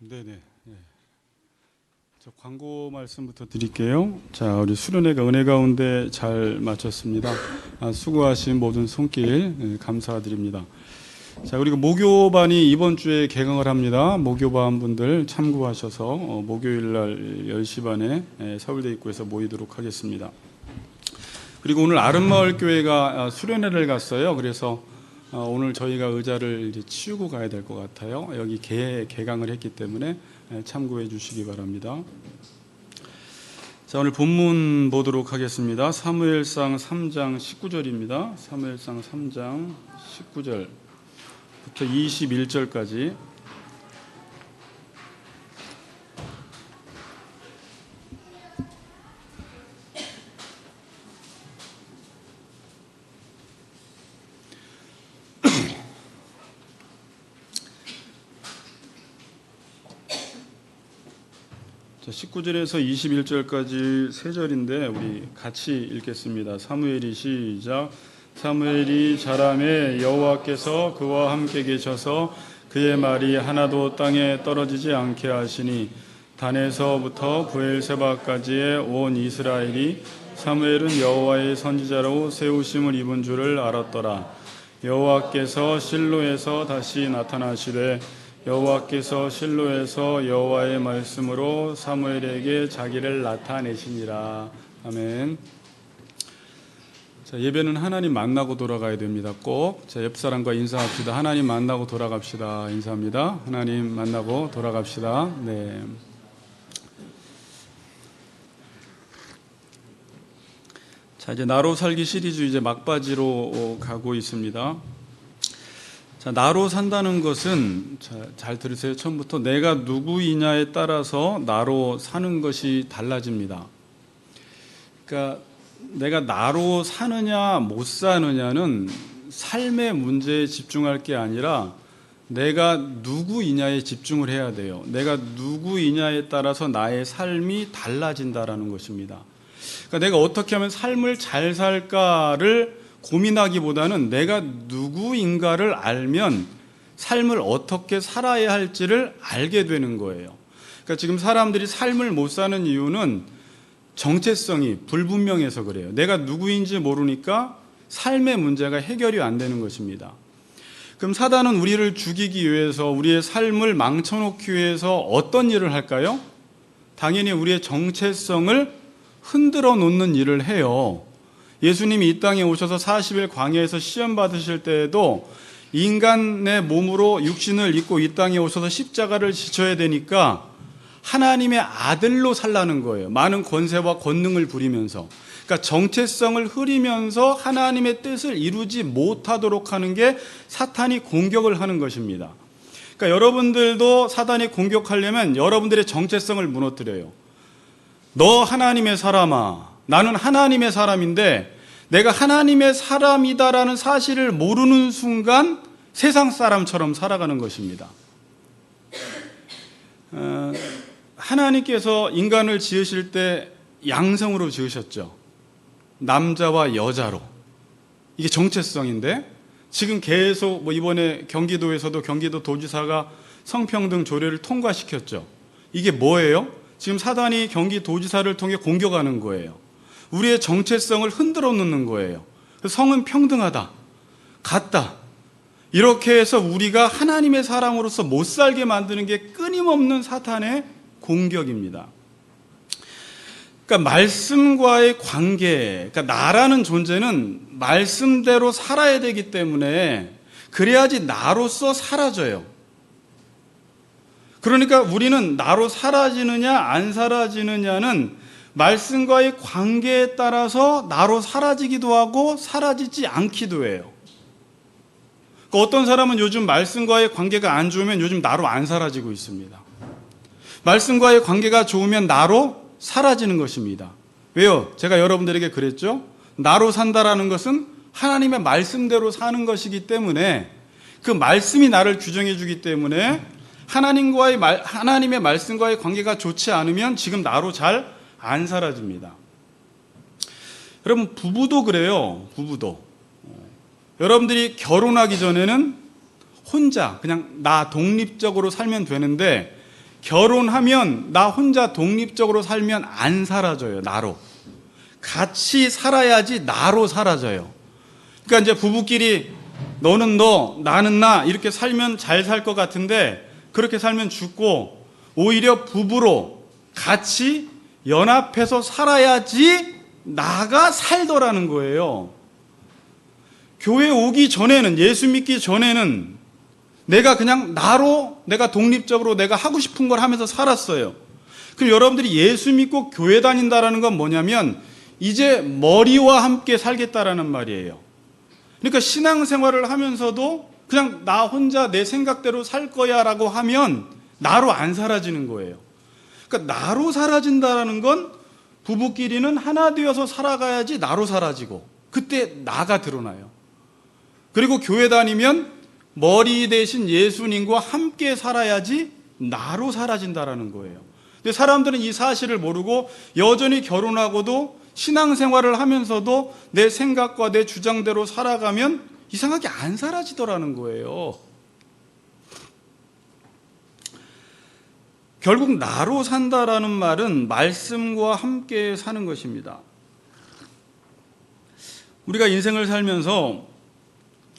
네네. 예. 저 광고 말씀부터 드릴게요. 자, 우리 수련회가 은혜 가운데 잘 마쳤습니다. 수고하신 모든 손길 감사드립니다. 자, 우리가 목요반이 이번 주에 개강을 합니다. 목요반 분들 참고하셔서 목요일 날 10시 반에 서울대 입구에서 모이도록 하겠습니다. 그리고 오늘 아름마을 교회가 수련회를 갔어요. 그래서 오늘 저희가 의자를 이제 치우고 가야 될 것 같아요. 여기 개강을 했기 때문에 참고해 주시기 바랍니다. 자, 오늘 본문 보도록 하겠습니다. 사무엘상 3장 19절입니다. 사무엘상 3장 19절부터 21절까지. 자, 19절에서 21절까지 세 절인데 우리 같이 읽겠습니다. 사무엘이 시작. 사무엘이 자라매 여호와께서 그와 함께 계셔서 그의 말이 하나도 땅에 떨어지지 않게 하시니 단에서부터 브엘세바까지의 온 이스라엘이 사무엘은 여호와의 선지자로 세우심을 입은 줄을 알았더라. 여호와께서 실로에서 다시 나타나시되 여호와께서 실로에서 여호와의 말씀으로 사무엘에게 자기를 나타내시니라. 아멘. 자, 예배는 하나님 만나고 돌아가야 됩니다. 꼭. 자, 옆 사람과 인사합시다. 하나님 만나고 돌아갑시다. 인사합니다. 하나님 만나고 돌아갑시다. 네. 자, 이제 나로 살기 시리즈 이제 막바지로 가고 있습니다. 자, 나로 산다는 것은 잘 들으세요. 처음부터 내가 누구이냐에 따라서 나로 사는 것이 달라집니다. 그러니까 내가 나로 사느냐 못 사느냐는 삶의 문제에 집중할 게 아니라 내가 누구이냐에 집중을 해야 돼요. 내가 누구이냐에 따라서 나의 삶이 달라진다라는 것입니다. 그러니까 내가 어떻게 하면 삶을 잘 살까를 고민하기보다는 내가 누구인가를 알면 삶을 어떻게 살아야 할지를 알게 되는 거예요. 그러니까 지금 사람들이 삶을 못 사는 이유는 정체성이 불분명해서 그래요. 내가 누구인지 모르니까 삶의 문제가 해결이 안 되는 것입니다. 그럼 사단은 우리를 죽이기 위해서 우리의 삶을 망쳐놓기 위해서 어떤 일을 할까요? 당연히 우리의 정체성을 흔들어 놓는 일을 해요. 예수님이 이 땅에 오셔서 40일 광야에서 시험 받으실 때에도 인간의 몸으로 육신을 입고 이 땅에 오셔서 십자가를 지셔야 되니까 하나님의 아들로 살라는 거예요. 많은 권세와 권능을 부리면서. 그러니까 정체성을 흐리면서 하나님의 뜻을 이루지 못하도록 하는 게 사탄이 공격을 하는 것입니다. 그러니까 여러분들도 사탄이 공격하려면 여러분들의 정체성을 무너뜨려요. 너 하나님의 사람아. 나는 하나님의 사람인데 내가 하나님의 사람이다라는 사실을 모르는 순간 세상 사람처럼 살아가는 것입니다. 하나님께서 인간을 지으실 때 양성으로 지으셨죠. 남자와 여자로. 이게 정체성인데 지금 계속 이번에 경기도에서도 경기도 도지사가 성평등 조례를 통과시켰죠. 이게 뭐예요? 지금 사단이 경기도지사를 통해 공격하는 거예요. 우리의 정체성을 흔들어 놓는 거예요. 성은 평등하다, 같다. 이렇게 해서 우리가 하나님의 사람으로서 못 살게 만드는 게 끊임없는 사탄의 공격입니다. 그러니까 말씀과의 관계, 그러니까 나라는 존재는 말씀대로 살아야 되기 때문에 그래야지 나로서 사라져요. 그러니까 우리는 나로 사라지느냐 안 사라지느냐는 말씀과의 관계에 따라서 나로 사라지기도 하고 사라지지 않기도 해요. 그러니까 어떤 사람은 요즘 말씀과의 관계가 안 좋으면 요즘 나로 안 사라지고 있습니다. 말씀과의 관계가 좋으면 나로 사라지는 것입니다. 왜요? 제가 여러분들에게 그랬죠? 나로 산다라는 것은 하나님의 말씀대로 사는 것이기 때문에 그 말씀이 나를 규정해 주기 때문에 하나님의 말씀과의 관계가 좋지 않으면 지금 나로 잘 안 사라집니다. 여러분, 부부도 그래요. 부부도. 여러분들이 결혼하기 전에는 혼자 그냥 나 독립적으로 살면 되는데 결혼하면 나 혼자 독립적으로 살면 안 사라져요. 나로. 같이 살아야지 나로 사라져요. 그러니까 이제 부부끼리 너는 너, 나는 나 이렇게 살면 잘 살 것 같은데 그렇게 살면 죽고, 오히려 부부로 같이 연합해서 살아야지 나가 살더라는 거예요. 교회 오기 전에는, 예수 믿기 전에는 내가 그냥 나로, 내가 독립적으로 내가 하고 싶은 걸 하면서 살았어요. 그럼 여러분들이 예수 믿고 교회 다닌다라는 건 뭐냐면 이제 머리와 함께 살겠다라는 말이에요. 그러니까 신앙생활을 하면서도 그냥 나 혼자 내 생각대로 살 거야 라고 하면 나로 안 사라지는 거예요. 그러니까 나로 사라진다라는 건 부부끼리는 하나 되어서 살아가야지 나로 사라지고, 그때 나가 드러나요. 그리고 교회 다니면 머리 대신 예수님과 함께 살아야지 나로 사라진다라는 거예요. 근데 사람들은 이 사실을 모르고 여전히 결혼하고도 신앙생활을 하면서도 내 생각과 내 주장대로 살아가면 이상하게 안 사라지더라는 거예요. 결국 나로 산다라는 말은 말씀과 함께 사는 것입니다. 우리가 인생을 살면서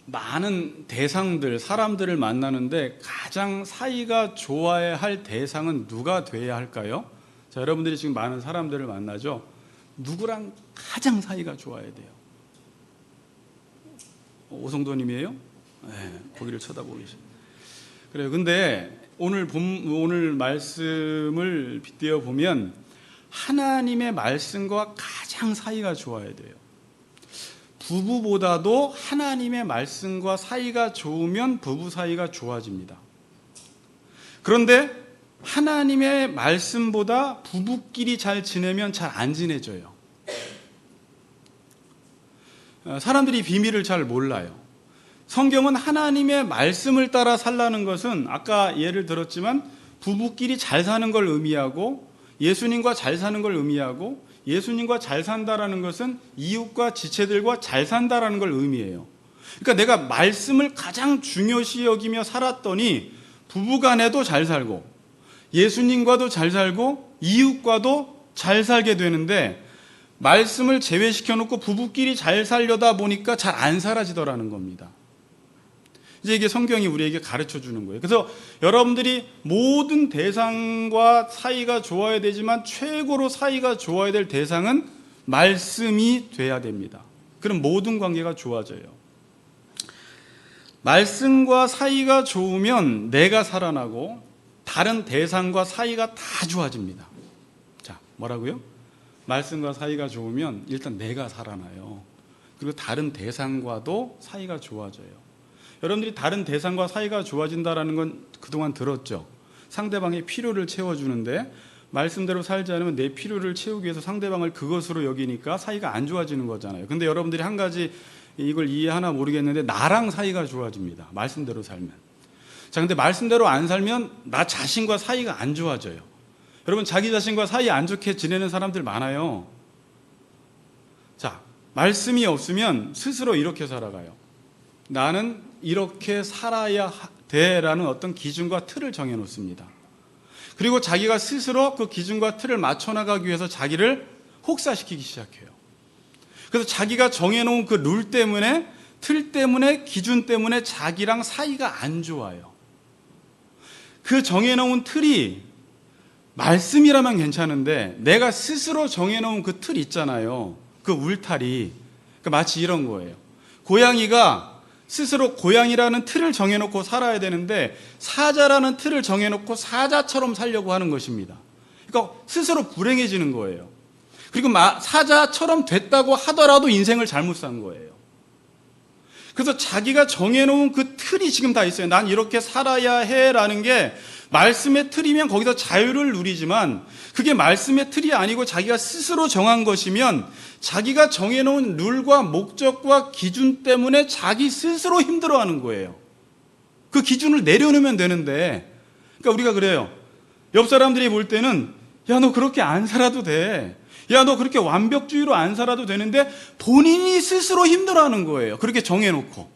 많은 대상들, 사람들을 만나는데 가장 사이가 좋아야 할 대상은 누가 돼야 할까요? 자, 여러분들이 지금 많은 사람들을 만나죠. 누구랑 가장 사이가 좋아야 돼요? 오성도님이에요? 네, 거기를 쳐다보고 계십니다. 그래요. 근데 오늘 말씀을 빗대어 보면 하나님의 말씀과 가장 사이가 좋아야 돼요. 부부보다도 하나님의 말씀과 사이가 좋으면 부부 사이가 좋아집니다. 그런데 하나님의 말씀보다 부부끼리 잘 지내면 잘 안 지내져요. 사람들이 비밀을 잘 몰라요. 성경은 하나님의 말씀을 따라 살라는 것은 아까 예를 들었지만 부부끼리 잘 사는 걸 의미하고, 예수님과 잘 사는 걸 의미하고, 예수님과 잘 산다라는 것은 이웃과 지체들과 잘 산다라는 걸 의미해요. 그러니까 내가 말씀을 가장 중요시 여기며 살았더니 부부간에도 잘 살고 예수님과도 잘 살고 이웃과도 잘 살게 되는데, 말씀을 제외시켜 놓고 부부끼리 잘 살려다 보니까 잘 안 사라지더라는 겁니다. 이제 이게 성경이 우리에게 가르쳐 주는 거예요. 그래서 여러분들이 모든 대상과 사이가 좋아야 되지만 최고로 사이가 좋아야 될 대상은 말씀이 돼야 됩니다. 그럼 모든 관계가 좋아져요. 말씀과 사이가 좋으면 내가 살아나고 다른 대상과 사이가 다 좋아집니다. 자, 뭐라고요? 말씀과 사이가 좋으면 일단 내가 살아나요. 그리고 다른 대상과도 사이가 좋아져요. 여러분들이 다른 대상과 사이가 좋아진다는 건 그동안 들었죠. 상대방의 필요를 채워주는데 말씀대로 살지 않으면 내 필요를 채우기 위해서 상대방을 그것으로 여기니까 사이가 안 좋아지는 거잖아요. 근데 여러분들이 한 가지 이걸 이해하나 모르겠는데 나랑 사이가 좋아집니다. 말씀대로 살면. 자, 근데 말씀대로 안 살면 나 자신과 사이가 안 좋아져요. 여러분, 자기 자신과 사이 안 좋게 지내는 사람들 많아요. 자, 말씀이 없으면 스스로 이렇게 살아가요. 나는 이렇게 살아야 돼라는 어떤 기준과 틀을 정해놓습니다. 그리고 자기가 스스로 그 기준과 틀을 맞춰나가기 위해서 자기를 혹사시키기 시작해요. 그래서 자기가 정해놓은 그 룰 때문에, 틀 때문에, 기준 때문에 자기랑 사이가 안 좋아요. 그 정해놓은 틀이 말씀이라면 괜찮은데 내가 스스로 정해놓은 그 틀 있잖아요. 그 울타리. 그러니까 마치 이런 거예요. 고양이가 스스로 고양이라는 틀을 정해놓고 살아야 되는데 사자라는 틀을 정해놓고 사자처럼 살려고 하는 것입니다. 그러니까 스스로 불행해지는 거예요. 그리고 사자처럼 됐다고 하더라도 인생을 잘못 산 거예요. 그래서 자기가 정해놓은 그 틀이 지금 다 있어요. 난 이렇게 살아야 해라는 게 말씀의 틀이면 거기서 자유를 누리지만, 그게 말씀의 틀이 아니고 자기가 스스로 정한 것이면 자기가 정해놓은 룰과 목적과 기준 때문에 자기 스스로 힘들어하는 거예요. 그 기준을 내려놓으면 되는데, 그러니까 우리가 그래요. 옆 사람들이 볼 때는 야, 너 그렇게 안 살아도 돼. 야, 너 그렇게 완벽주의로 안 살아도 되는데 본인이 스스로 힘들어하는 거예요. 그렇게 정해놓고.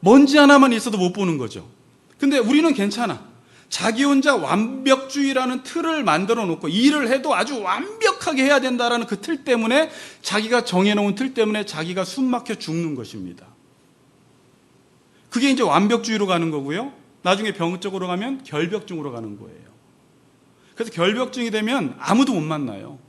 먼지 하나만 있어도 못 보는 거죠. 근데 우리는 괜찮아. 자기 혼자 완벽주의라는 틀을 만들어 놓고 일을 해도 아주 완벽하게 해야 된다라는 그 틀 때문에, 자기가 정해놓은 틀 때문에 자기가 숨막혀 죽는 것입니다. 그게 이제 완벽주의로 가는 거고요. 나중에 병적으로 가면 결벽증으로 가는 거예요. 그래서 결벽증이 되면 아무도 못 만나요.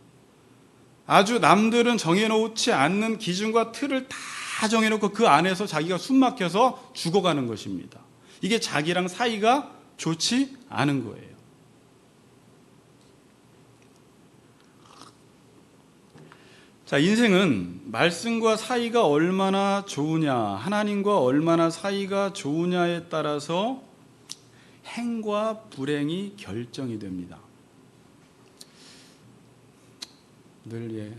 아주 남들은 정해놓지 않는 기준과 틀을 다 정해놓고 그 안에서 자기가 숨막혀서 죽어가는 것입니다. 이게 자기랑 사이가 좋지 않은 거예요. 자, 인생은 말씀과 사이가 얼마나 좋으냐, 하나님과 얼마나 사이가 좋으냐에 따라서 행과 불행이 결정이 됩니다. 늘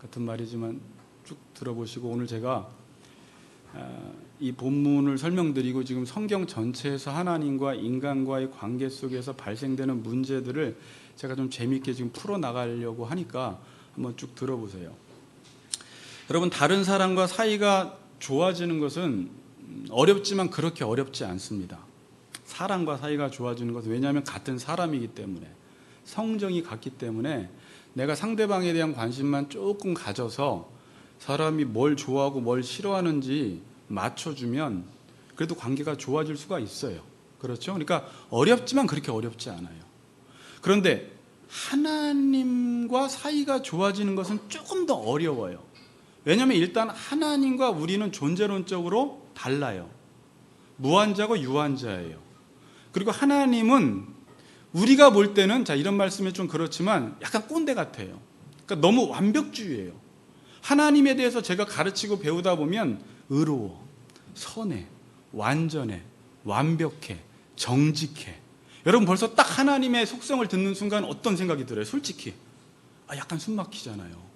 같은 말이지만 쭉 들어보시고, 오늘 제가 이 본문을 설명드리고 지금 성경 전체에서 하나님과 인간과의 관계 속에서 발생되는 문제들을 제가 좀 재미있게 지금 풀어나가려고 하니까 한번 쭉 들어보세요. 여러분, 다른 사람과 사이가 좋아지는 것은 어렵지만 그렇게 어렵지 않습니다. 사람과 사이가 좋아지는 것은, 왜냐하면 같은 사람이기 때문에, 성정이 같기 때문에 내가 상대방에 대한 관심만 조금 가져서 사람이 뭘 좋아하고 뭘 싫어하는지 맞춰주면 그래도 관계가 좋아질 수가 있어요. 그렇죠? 그러니까 어렵지만 그렇게 어렵지 않아요. 그런데 하나님과 사이가 좋아지는 것은 조금 더 어려워요. 왜냐하면 일단 하나님과 우리는 존재론적으로 달라요. 무한자고 유한자예요. 그리고 하나님은 우리가 볼 때는, 자, 이런 말씀이 좀 그렇지만 약간 꼰대 같아요. 그러니까 너무 완벽주의예요. 하나님에 대해서 제가 가르치고 배우다 보면 의로워, 선해, 완전해, 완벽해, 정직해. 여러분, 벌써 딱 하나님의 속성을 듣는 순간 어떤 생각이 들어요? 솔직히 약간 숨 막히잖아요.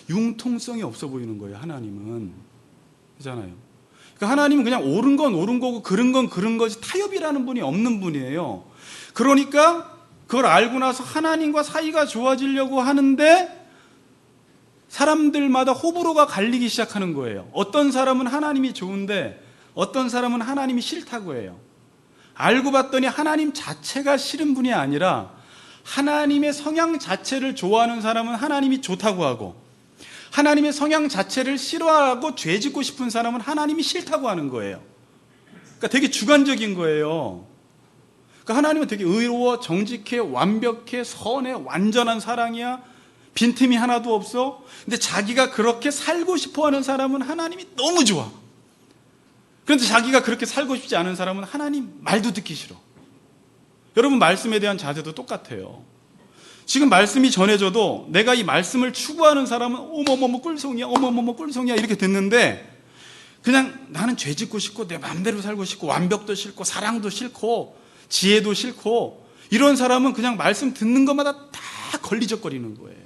융통성이 없어 보이는 거예요. 하나님은. 그렇잖아요. 그러니까 하나님은 그냥 옳은 건 옳은 거고 그른 건 그른 거지, 타협이라는 분이 없는 분이에요. 그러니까 그걸 알고 나서 하나님과 사이가 좋아지려고 하는데 사람들마다 호불호가 갈리기 시작하는 거예요. 어떤 사람은 하나님이 좋은데 어떤 사람은 하나님이 싫다고 해요. 알고 봤더니 하나님 자체가 싫은 분이 아니라 하나님의 성향 자체를 좋아하는 사람은 하나님이 좋다고 하고, 하나님의 성향 자체를 싫어하고 죄짓고 싶은 사람은 하나님이 싫다고 하는 거예요. 그러니까 되게 주관적인 거예요. 그러니까 하나님은 되게 의로워, 정직해, 완벽해, 선해, 완전한 사랑이야, 빈틈이 하나도 없어. 근데 자기가 그렇게 살고 싶어하는 사람은 하나님이 너무 좋아. 그런데 자기가 그렇게 살고 싶지 않은 사람은 하나님 말도 듣기 싫어. 여러분, 말씀에 대한 자세도 똑같아요. 지금 말씀이 전해져도 내가 이 말씀을 추구하는 사람은 어머머머 꿀송이야, 어머머머 꿀송이야 이렇게 듣는데, 그냥 나는 죄 짓고 싶고 내 마음대로 살고 싶고 완벽도 싫고 사랑도 싫고 지혜도 싫고, 이런 사람은 그냥 말씀 듣는 것마다 다 걸리적거리는 거예요.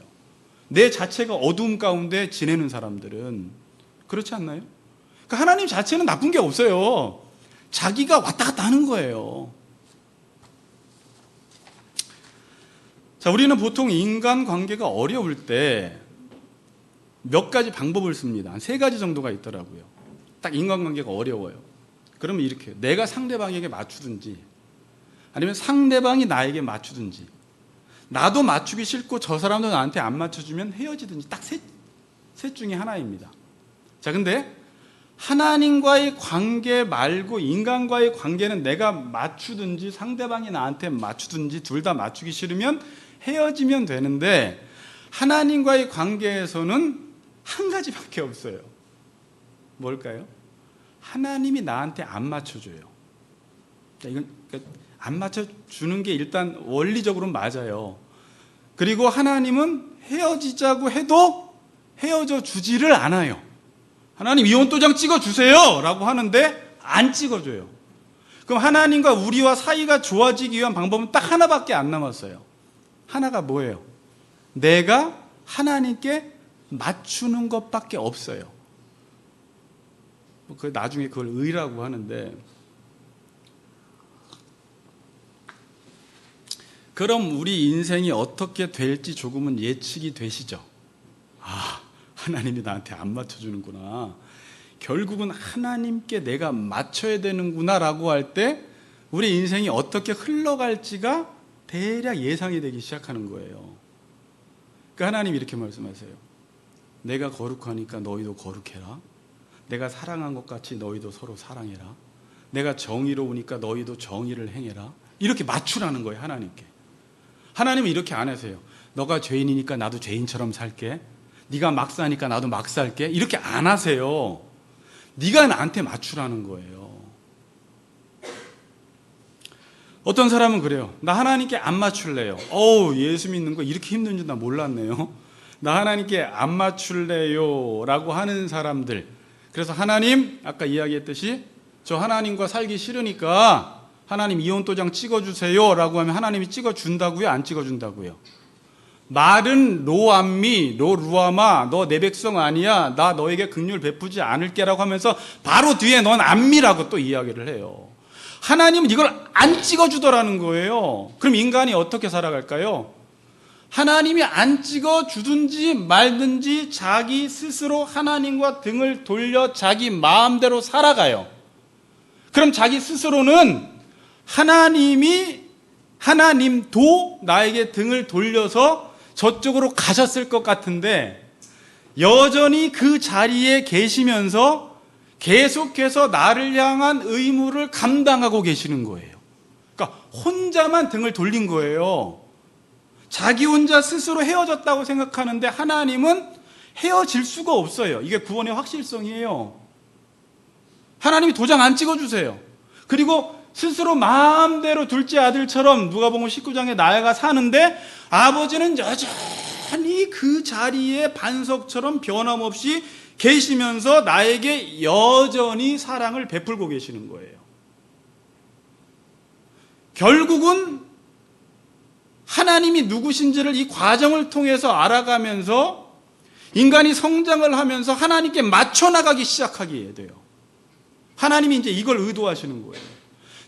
내 자체가 어두움 가운데 지내는 사람들은. 그렇지 않나요? 그러니까 하나님 자체는 나쁜 게 없어요. 자기가 왔다 갔다 하는 거예요. 자, 우리는 보통 인간관계가 어려울 때 몇 가지 방법을 씁니다. 한 3가지 정도가 있더라고요. 딱 인간관계가 어려워요. 그러면 이렇게 해요. 내가 상대방에게 맞추든지, 아니면 상대방이 나에게 맞추든지, 나도 맞추기 싫고 저 사람도 나한테 안 맞춰주면 헤어지든지, 딱 셋 중에 하나입니다. 자, 근데 하나님과의 관계 말고 인간과의 관계는 내가 맞추든지 상대방이 나한테 맞추든지 둘 다 맞추기 싫으면 헤어지면 되는데, 하나님과의 관계에서는 한 가지밖에 없어요. 뭘까요? 하나님이 나한테 안 맞춰줘요. 이건 안 맞춰주는 게 일단 원리적으로는 맞아요. 그리고 하나님은 헤어지자고 해도 헤어져 주지를 않아요. 하나님 이혼 도장 찍어주세요 라고 하는데 안 찍어줘요. 그럼 하나님과 우리와 사이가 좋아지기 위한 방법은 딱 하나밖에 안 남았어요. 하나가 뭐예요? 내가 하나님께 맞추는 것밖에 없어요. 나중에 그걸 의라고 하는데, 그럼 우리 인생이 어떻게 될지 조금은 예측이 되시죠? 하나님이 나한테 안 맞춰주는구나, 결국은 하나님께 내가 맞춰야 되는구나 라고 할 때 우리 인생이 어떻게 흘러갈지가 대략 예상이 되기 시작하는 거예요. 그러니까 하나님이 이렇게 말씀하세요. 내가 거룩하니까 너희도 거룩해라. 내가 사랑한 것 같이 너희도 서로 사랑해라. 내가 정의로우니까 너희도 정의를 행해라. 이렇게 맞추라는 거예요, 하나님께. 하나님은 이렇게 안 하세요. 너가 죄인이니까 나도 죄인처럼 살게. 네가 막 사니까 나도 막 살게. 이렇게 안 하세요. 네가 나한테 맞추라는 거예요. 어떤 사람은 그래요. 나 하나님께 안 맞출래요. 예수 믿는 거 이렇게 힘든 줄 나 몰랐네요. 나 하나님께 안 맞출래요 라고 하는 사람들. 그래서 하나님, 아까 이야기했듯이 저 하나님과 살기 싫으니까 하나님 이혼도장 찍어주세요 라고 하면 하나님이 찍어준다고요? 안 찍어준다고요? 말은 로암미, 로루아마, 너 내 백성 아니야. 나 너에게 긍휼 베푸지 않을게 라고 하면서 바로 뒤에 넌 암미라고 또 이야기를 해요. 하나님은 이걸 안 찍어주더라는 거예요. 그럼 인간이 어떻게 살아갈까요? 하나님이 안 찍어주든지 말든지 자기 스스로 하나님과 등을 돌려 자기 마음대로 살아가요. 그럼 자기 스스로는 하나님도 나에게 등을 돌려서 저쪽으로 가셨을 것 같은데 여전히 그 자리에 계시면서 계속해서 나를 향한 의무를 감당하고 계시는 거예요. 그러니까 혼자만 등을 돌린 거예요. 자기 혼자 스스로 헤어졌다고 생각하는데 하나님은 헤어질 수가 없어요. 이게 구원의 확실성이에요. 하나님이 도장 안 찍어주세요. 그리고 스스로 마음대로 둘째 아들처럼 누가복음 19장에 나아가 사는데 아버지는 여전히 그 자리에 반석처럼 변함없이 계시면서 나에게 여전히 사랑을 베풀고 계시는 거예요. 결국은 하나님이 누구신지를 이 과정을 통해서 알아가면서 인간이 성장을 하면서 하나님께 맞춰 나가기 시작하게 돼요. 하나님이 이제 이걸 의도하시는 거예요.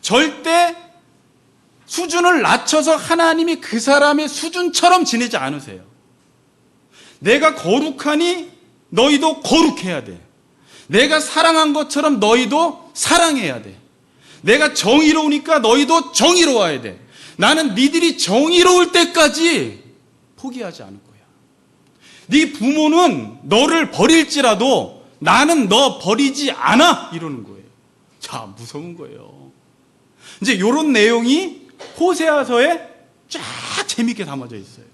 절대 수준을 낮춰서 하나님이 그 사람의 수준처럼 지내지 않으세요. 내가 거룩하니 너희도 거룩해야 돼. 내가 사랑한 것처럼 너희도 사랑해야 돼. 내가 정의로우니까 너희도 정의로워야 돼. 나는 니들이 정의로울 때까지 포기하지 않을 거야. 네 부모는 너를 버릴지라도 나는 너 버리지 않아 이러는 거예요. 자, 무서운 거예요. 이제 이런 내용이 호세아서에 쫙 재밌게 담아져 있어요.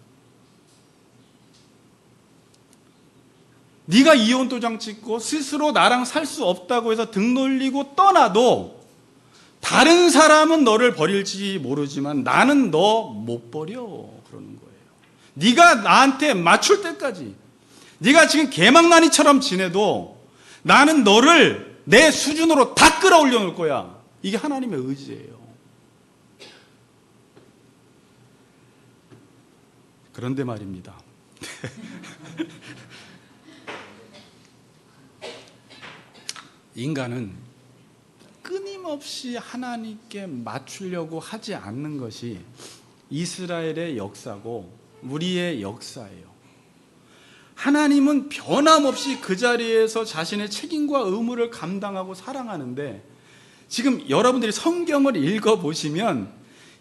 네가 이혼 도장 찍고 스스로 나랑 살 수 없다고 해서 등 놀리고 떠나도 다른 사람은 너를 버릴지 모르지만 나는 너 못 버려 그러는 거예요. 네가 나한테 맞출 때까지, 네가 지금 개망나니처럼 지내도 나는 너를 내 수준으로 다 끌어올려 놓을 거야. 이게 하나님의 의지예요. 그런데 말입니다. 인간은 끊임없이 하나님께 맞추려고 하지 않는 것이 이스라엘의 역사고 우리의 역사예요. 하나님은 변함없이 그 자리에서 자신의 책임과 의무를 감당하고 사랑하는데 지금 여러분들이 성경을 읽어보시면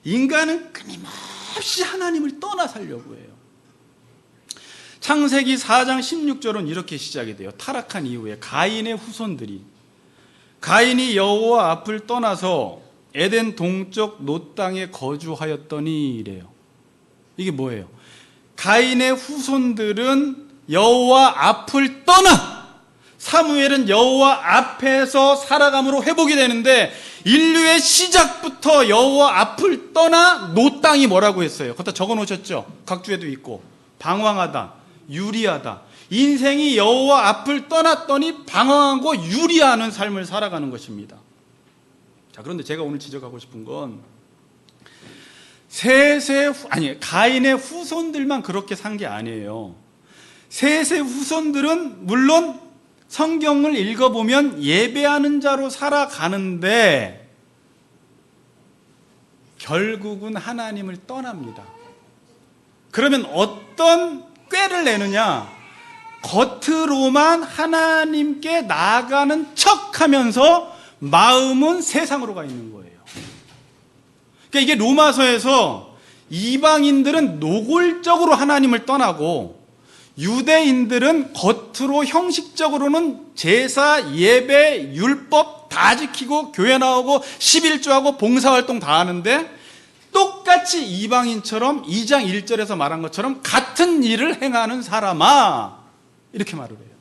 인간은 끊임없이 하나님을 떠나 살려고 해요. 창세기 4장 16절은 이렇게 시작이 돼요. 타락한 이후에 가인의 후손들이 가인이 여호와 앞을 떠나서 에덴 동쪽 놋 땅에 거주하였더니 이래요. 이게 뭐예요? 가인의 후손들은 여호와 앞을 떠나 사무엘은 여호와 앞에서 살아감으로 회복이 되는데 인류의 시작부터 여호와 앞을 떠나 놋 땅이 뭐라고 했어요? 갖다 적어 놓으셨죠? 각주에도 있고 방황하다, 유리하다. 인생이 여호와 앞을 떠났더니 방황하고 유리하는 삶을 살아가는 것입니다. 자, 그런데 제가 오늘 지적하고 싶은 건 가인의 후손들만 그렇게 산 게 아니에요. 셋의 후손들은 물론 성경을 읽어보면 예배하는 자로 살아가는데 결국은 하나님을 떠납니다. 그러면 어떤 꾀를 내느냐? 겉으로만 하나님께 나아가는 척하면서 마음은 세상으로 가 있는 거예요. 그러니까 이게 로마서에서 이방인들은 노골적으로 하나님을 떠나고 유대인들은 겉으로 형식적으로는 제사, 예배, 율법 다 지키고 교회 나오고 11조하고 봉사활동 다 하는데 똑같이 이방인처럼 2장 1절에서 말한 것처럼 같은 일을 행하는 사람아, 이렇게 말을 해요.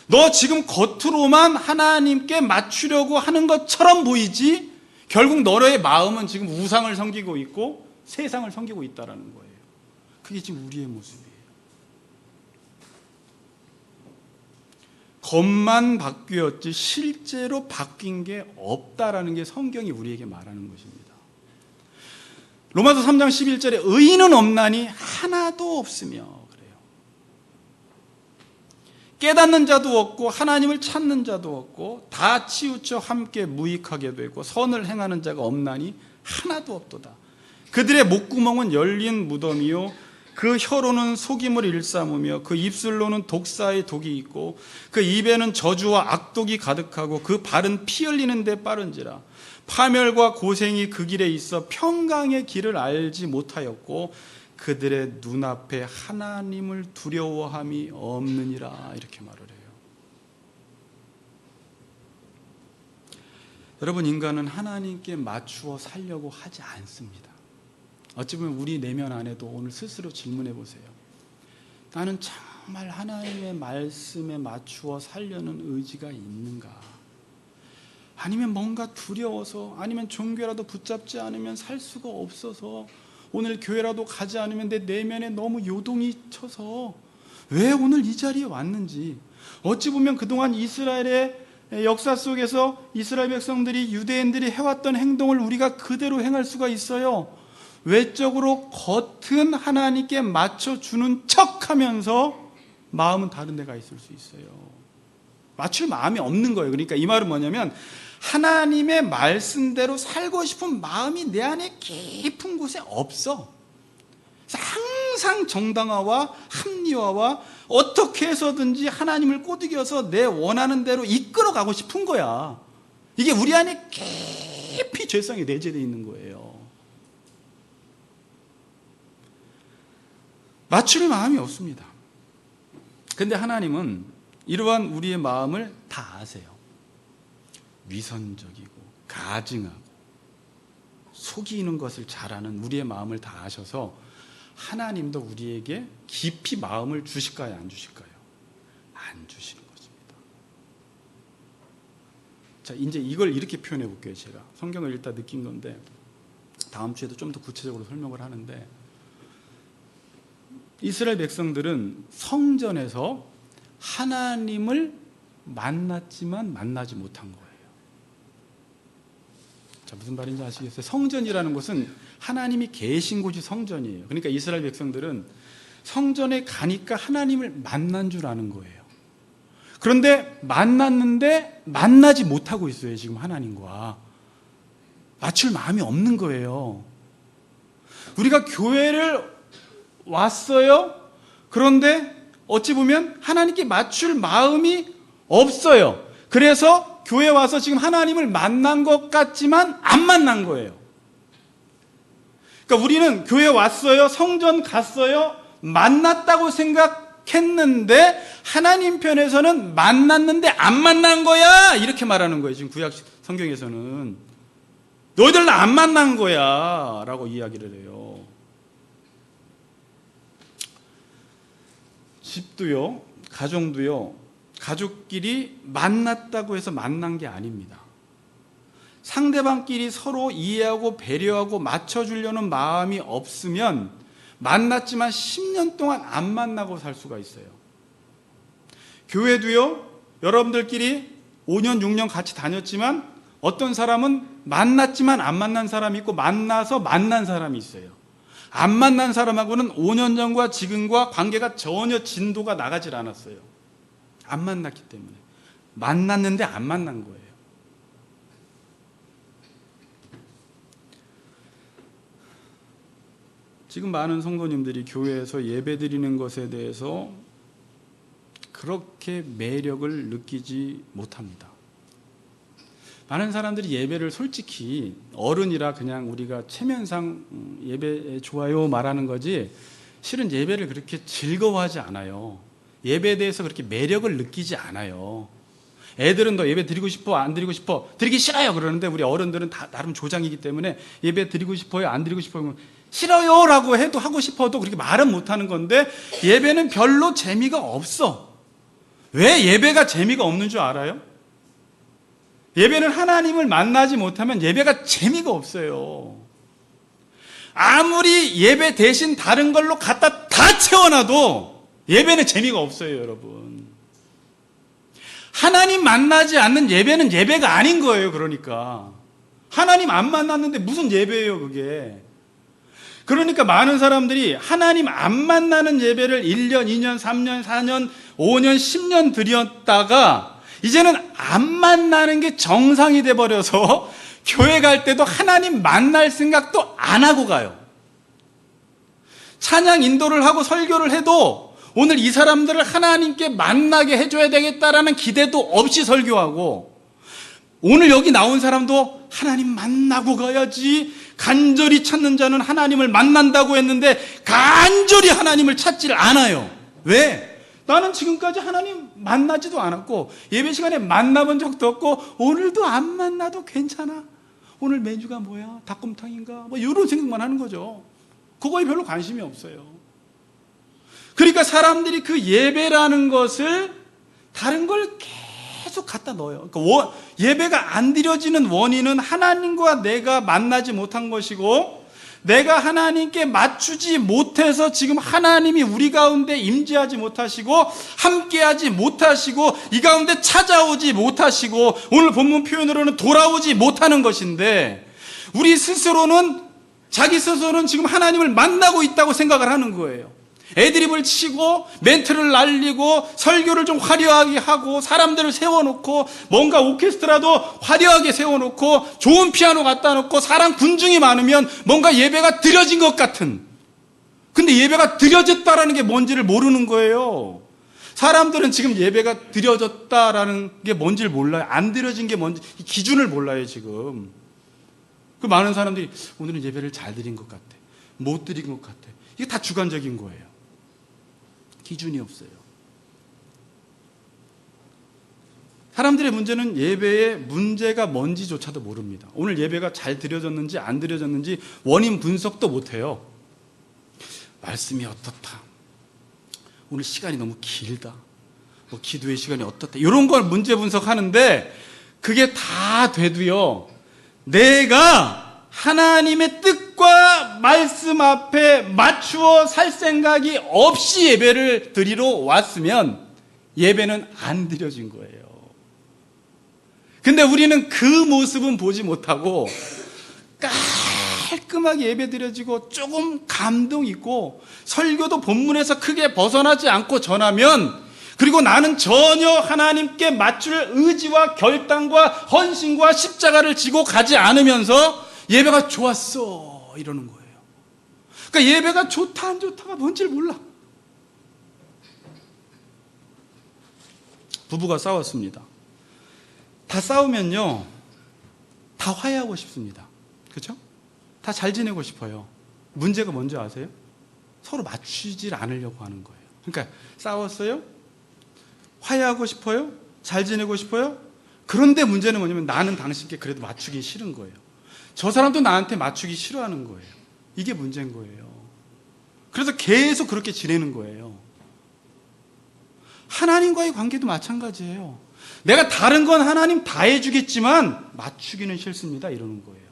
너 지금 겉으로만 하나님께 맞추려고 하는 것처럼 보이지 결국 너의 마음은 지금 우상을 섬기고 있고 세상을 섬기고 있다는 거예요. 그게 지금 우리의 모습이에요. 겉만 바뀌었지 실제로 바뀐 게 없다라는 게 성경이 우리에게 말하는 것입니다. 로마서 3장 11절에 의인은 없나니 하나도 없으며 그래요. 깨닫는 자도 없고 하나님을 찾는 자도 없고 다 치우쳐 함께 무익하게 되고 선을 행하는 자가 없나니 하나도 없도다. 그들의 목구멍은 열린 무덤이요 그 혀로는 속임을 일삼으며 그 입술로는 독사의 독이 있고 그 입에는 저주와 악독이 가득하고 그 발은 피 흘리는 데 빠른지라. 파멸과 고생이 그 길에 있어 평강의 길을 알지 못하였고 그들의 눈앞에 하나님을 두려워함이 없느니라. 이렇게 말을 해요. 여러분, 인간은 하나님께 맞추어 살려고 하지 않습니다. 어찌 보면 우리 내면 안에도 오늘 스스로 질문해 보세요. 나는 정말 하나님의 말씀에 맞추어 살려는 의지가 있는가? 아니면 뭔가 두려워서, 아니면 종교라도 붙잡지 않으면 살 수가 없어서, 오늘 교회라도 가지 않으면 내 내면에 너무 요동이 쳐서 왜 오늘 이 자리에 왔는지. 어찌 보면 그동안 이스라엘의 역사 속에서 이스라엘 백성들이, 유대인들이 해왔던 행동을 우리가 그대로 행할 수가 있어요. 외적으로 겉은 하나님께 맞춰주는 척하면서 마음은 다른 데가 있을 수 있어요. 맞출 마음이 없는 거예요. 그러니까 이 말은 뭐냐면 하나님의 말씀대로 살고 싶은 마음이 내 안에 깊은 곳에 없어. 항상 정당화와 합리화와 어떻게 해서든지 하나님을 꼬드겨서 내 원하는 대로 이끌어가고 싶은 거야. 이게 우리 안에 깊이 죄성이 내재되어 있는 거예요. 맞출 마음이 없습니다. 근데 하나님은 이러한 우리의 마음을 다 아세요. 위선적이고 가증하고 속이는 것을 잘하는 우리의 마음을 다 아셔서 하나님도 우리에게 깊이 마음을 주실까요? 안 주실까요? 안 주시는 것입니다. 자, 이제 이걸 이렇게 표현해 볼게요. 제가 성경을 읽다 느낀 건데 다음 주에도 좀 더 구체적으로 설명을 하는데, 이스라엘 백성들은 성전에서 하나님을 만났지만 만나지 못한 거예요. 자, 무슨 말인지 아시겠어요? 성전이라는 것은 하나님이 계신 곳이 성전이에요. 그러니까 이스라엘 백성들은 성전에 가니까 하나님을 만난 줄 아는 거예요. 그런데 만났는데 만나지 못하고 있어요. 지금 하나님과 맞출 마음이 없는 거예요. 우리가 교회를 왔어요. 그런데 어찌 보면 하나님께 맞출 마음이 없어요. 그래서 교회 와서 지금 하나님을 만난 것 같지만 안 만난 거예요. 그러니까 우리는 교회 왔어요. 성전 갔어요. 만났다고 생각했는데 하나님 편에서는 만났는데 안 만난 거야. 이렇게 말하는 거예요. 지금 구약 성경에서는 너희들 나 안 만난 거야 라고 이야기를 해요. 집도요, 가정도요, 가족끼리 만났다고 해서 만난 게 아닙니다. 상대방끼리 서로 이해하고 배려하고 맞춰주려는 마음이 없으면 만났지만 10년 동안 안 만나고 살 수가 있어요. 교회도요, 여러분들끼리 5년, 6년 같이 다녔지만 어떤 사람은 만났지만 안 만난 사람이 있고 만나서 만난 사람이 있어요. 안 만난 사람하고는 5년 전과 지금과 관계가 전혀 진도가 나가질 않았어요. 안 만났기 때문에. 만났는데 안 만난 거예요. 지금 많은 성도님들이 교회에서 예배드리는 것에 대해서 그렇게 매력을 느끼지 못합니다. 많은 사람들이 예배를 솔직히 어른이라 그냥 우리가 체면상 예배 좋아요 말하는 거지, 실은 예배를 그렇게 즐거워하지 않아요. 예배에 대해서 그렇게 매력을 느끼지 않아요. 애들은 너 예배 드리고 싶어? 안 드리고 싶어? 드리기 싫어요 그러는데, 우리 어른들은 다 나름 조장이기 때문에 예배 드리고 싶어요? 안 드리고 싶어요? 싫어요 라고 해도 하고 싶어도 그렇게 말은 못하는 건데, 예배는 별로 재미가 없어. 왜 예배가 재미가 없는 줄 알아요? 예배는 하나님을 만나지 못하면 예배가 재미가 없어요. 아무리 예배 대신 다른 걸로 갖다 다 채워놔도 예배는 재미가 없어요, 여러분. 하나님 만나지 않는 예배는 예배가 아닌 거예요. 그러니까 하나님 안 만났는데 무슨 예배예요 그게. 그러니까 많은 사람들이 하나님 안 만나는 예배를 1년, 2년, 3년, 4년, 5년, 10년 드렸다가 이제는 안 만나는 게 정상이 돼버려서 교회 갈 때도 하나님 만날 생각도 안 하고 가요. 찬양 인도를 하고 설교를 해도 오늘 이 사람들을 하나님께 만나게 해줘야 되겠다라는 기대도 없이 설교하고, 오늘 여기 나온 사람도 하나님 만나고 가야지, 간절히 찾는 자는 하나님을 만난다고 했는데 간절히 하나님을 찾지를 않아요. 왜? 나는 지금까지 하나님 만나지도 않았고 예배 시간에 만나본 적도 없고 오늘도 안 만나도 괜찮아. 오늘 메뉴가 뭐야? 닭곰탕인가? 뭐 이런 생각만 하는 거죠. 그거에 별로 관심이 없어요. 그러니까 사람들이 그 예배라는 것을 다른 걸 계속 갖다 넣어요. 그러니까 예배가 안 드려지는 원인은 하나님과 내가 만나지 못한 것이고, 내가 하나님께 맞추지 못해서 지금 하나님이 우리 가운데 임재하지 못하시고 함께하지 못하시고 이 가운데 찾아오지 못하시고 오늘 본문 표현으로는 돌아오지 못하는 것인데, 우리 스스로는, 자기 스스로는 지금 하나님을 만나고 있다고 생각을 하는 거예요. 애드립을 치고 멘트를 날리고 설교를 좀 화려하게 하고 사람들을 세워놓고 뭔가 오케스트라도 화려하게 세워놓고 좋은 피아노 갖다 놓고 사람 군중이 많으면 뭔가 예배가 드려진 것 같은, 근데 예배가 드려졌다라는 게 뭔지를 모르는 거예요. 사람들은 지금 예배가 드려졌다라는 게 뭔지를 몰라요. 안 드려진 게 뭔지 기준을 몰라요 지금. 그 많은 사람들이 오늘은 예배를 잘 드린 것 같아, 못 드린 것 같아, 이게 다 주관적인 거예요. 기준이 없어요. 사람들의 문제는 예배의 문제가 뭔지조차도 모릅니다. 오늘 예배가 잘 드려졌는지 안 드려졌는지 원인 분석도 못해요. 말씀이 어떻다, 오늘 시간이 너무 길다, 뭐 기도의 시간이 어떻다, 이런 걸 문제 분석하는데 그게 다 돼도요, 내가 하나님의 뜻과 말씀 앞에 맞추어 살 생각이 없이 예배를 드리러 왔으면 예배는 안 드려진 거예요. 근데 우리는 그 모습은 보지 못하고 깔끔하게 예배 드려지고 조금 감동 있고 설교도 본문에서 크게 벗어나지 않고 전하면, 그리고 나는 전혀 하나님께 맞출 의지와 결단과 헌신과 십자가를 지고 가지 않으면서 예배가 좋았어 이러는 거예요. 그러니까 예배가 좋다 안 좋다가 뭔지를 몰라. 부부가 싸웠습니다. 다 싸우면요, 다 화해하고 싶습니다. 그렇죠? 다 잘 지내고 싶어요. 문제가 뭔지 아세요? 서로 맞추질 않으려고 하는 거예요. 그러니까 싸웠어요? 화해하고 싶어요? 잘 지내고 싶어요? 그런데 문제는 뭐냐면 나는 당신께 그래도 맞추기 싫은 거예요. 저 사람도 나한테 맞추기 싫어하는 거예요. 이게 문제인 거예요. 그래서 계속 그렇게 지내는 거예요. 하나님과의 관계도 마찬가지예요. 내가 다른 건 하나님 다 해주겠지만 맞추기는 싫습니다 이러는 거예요.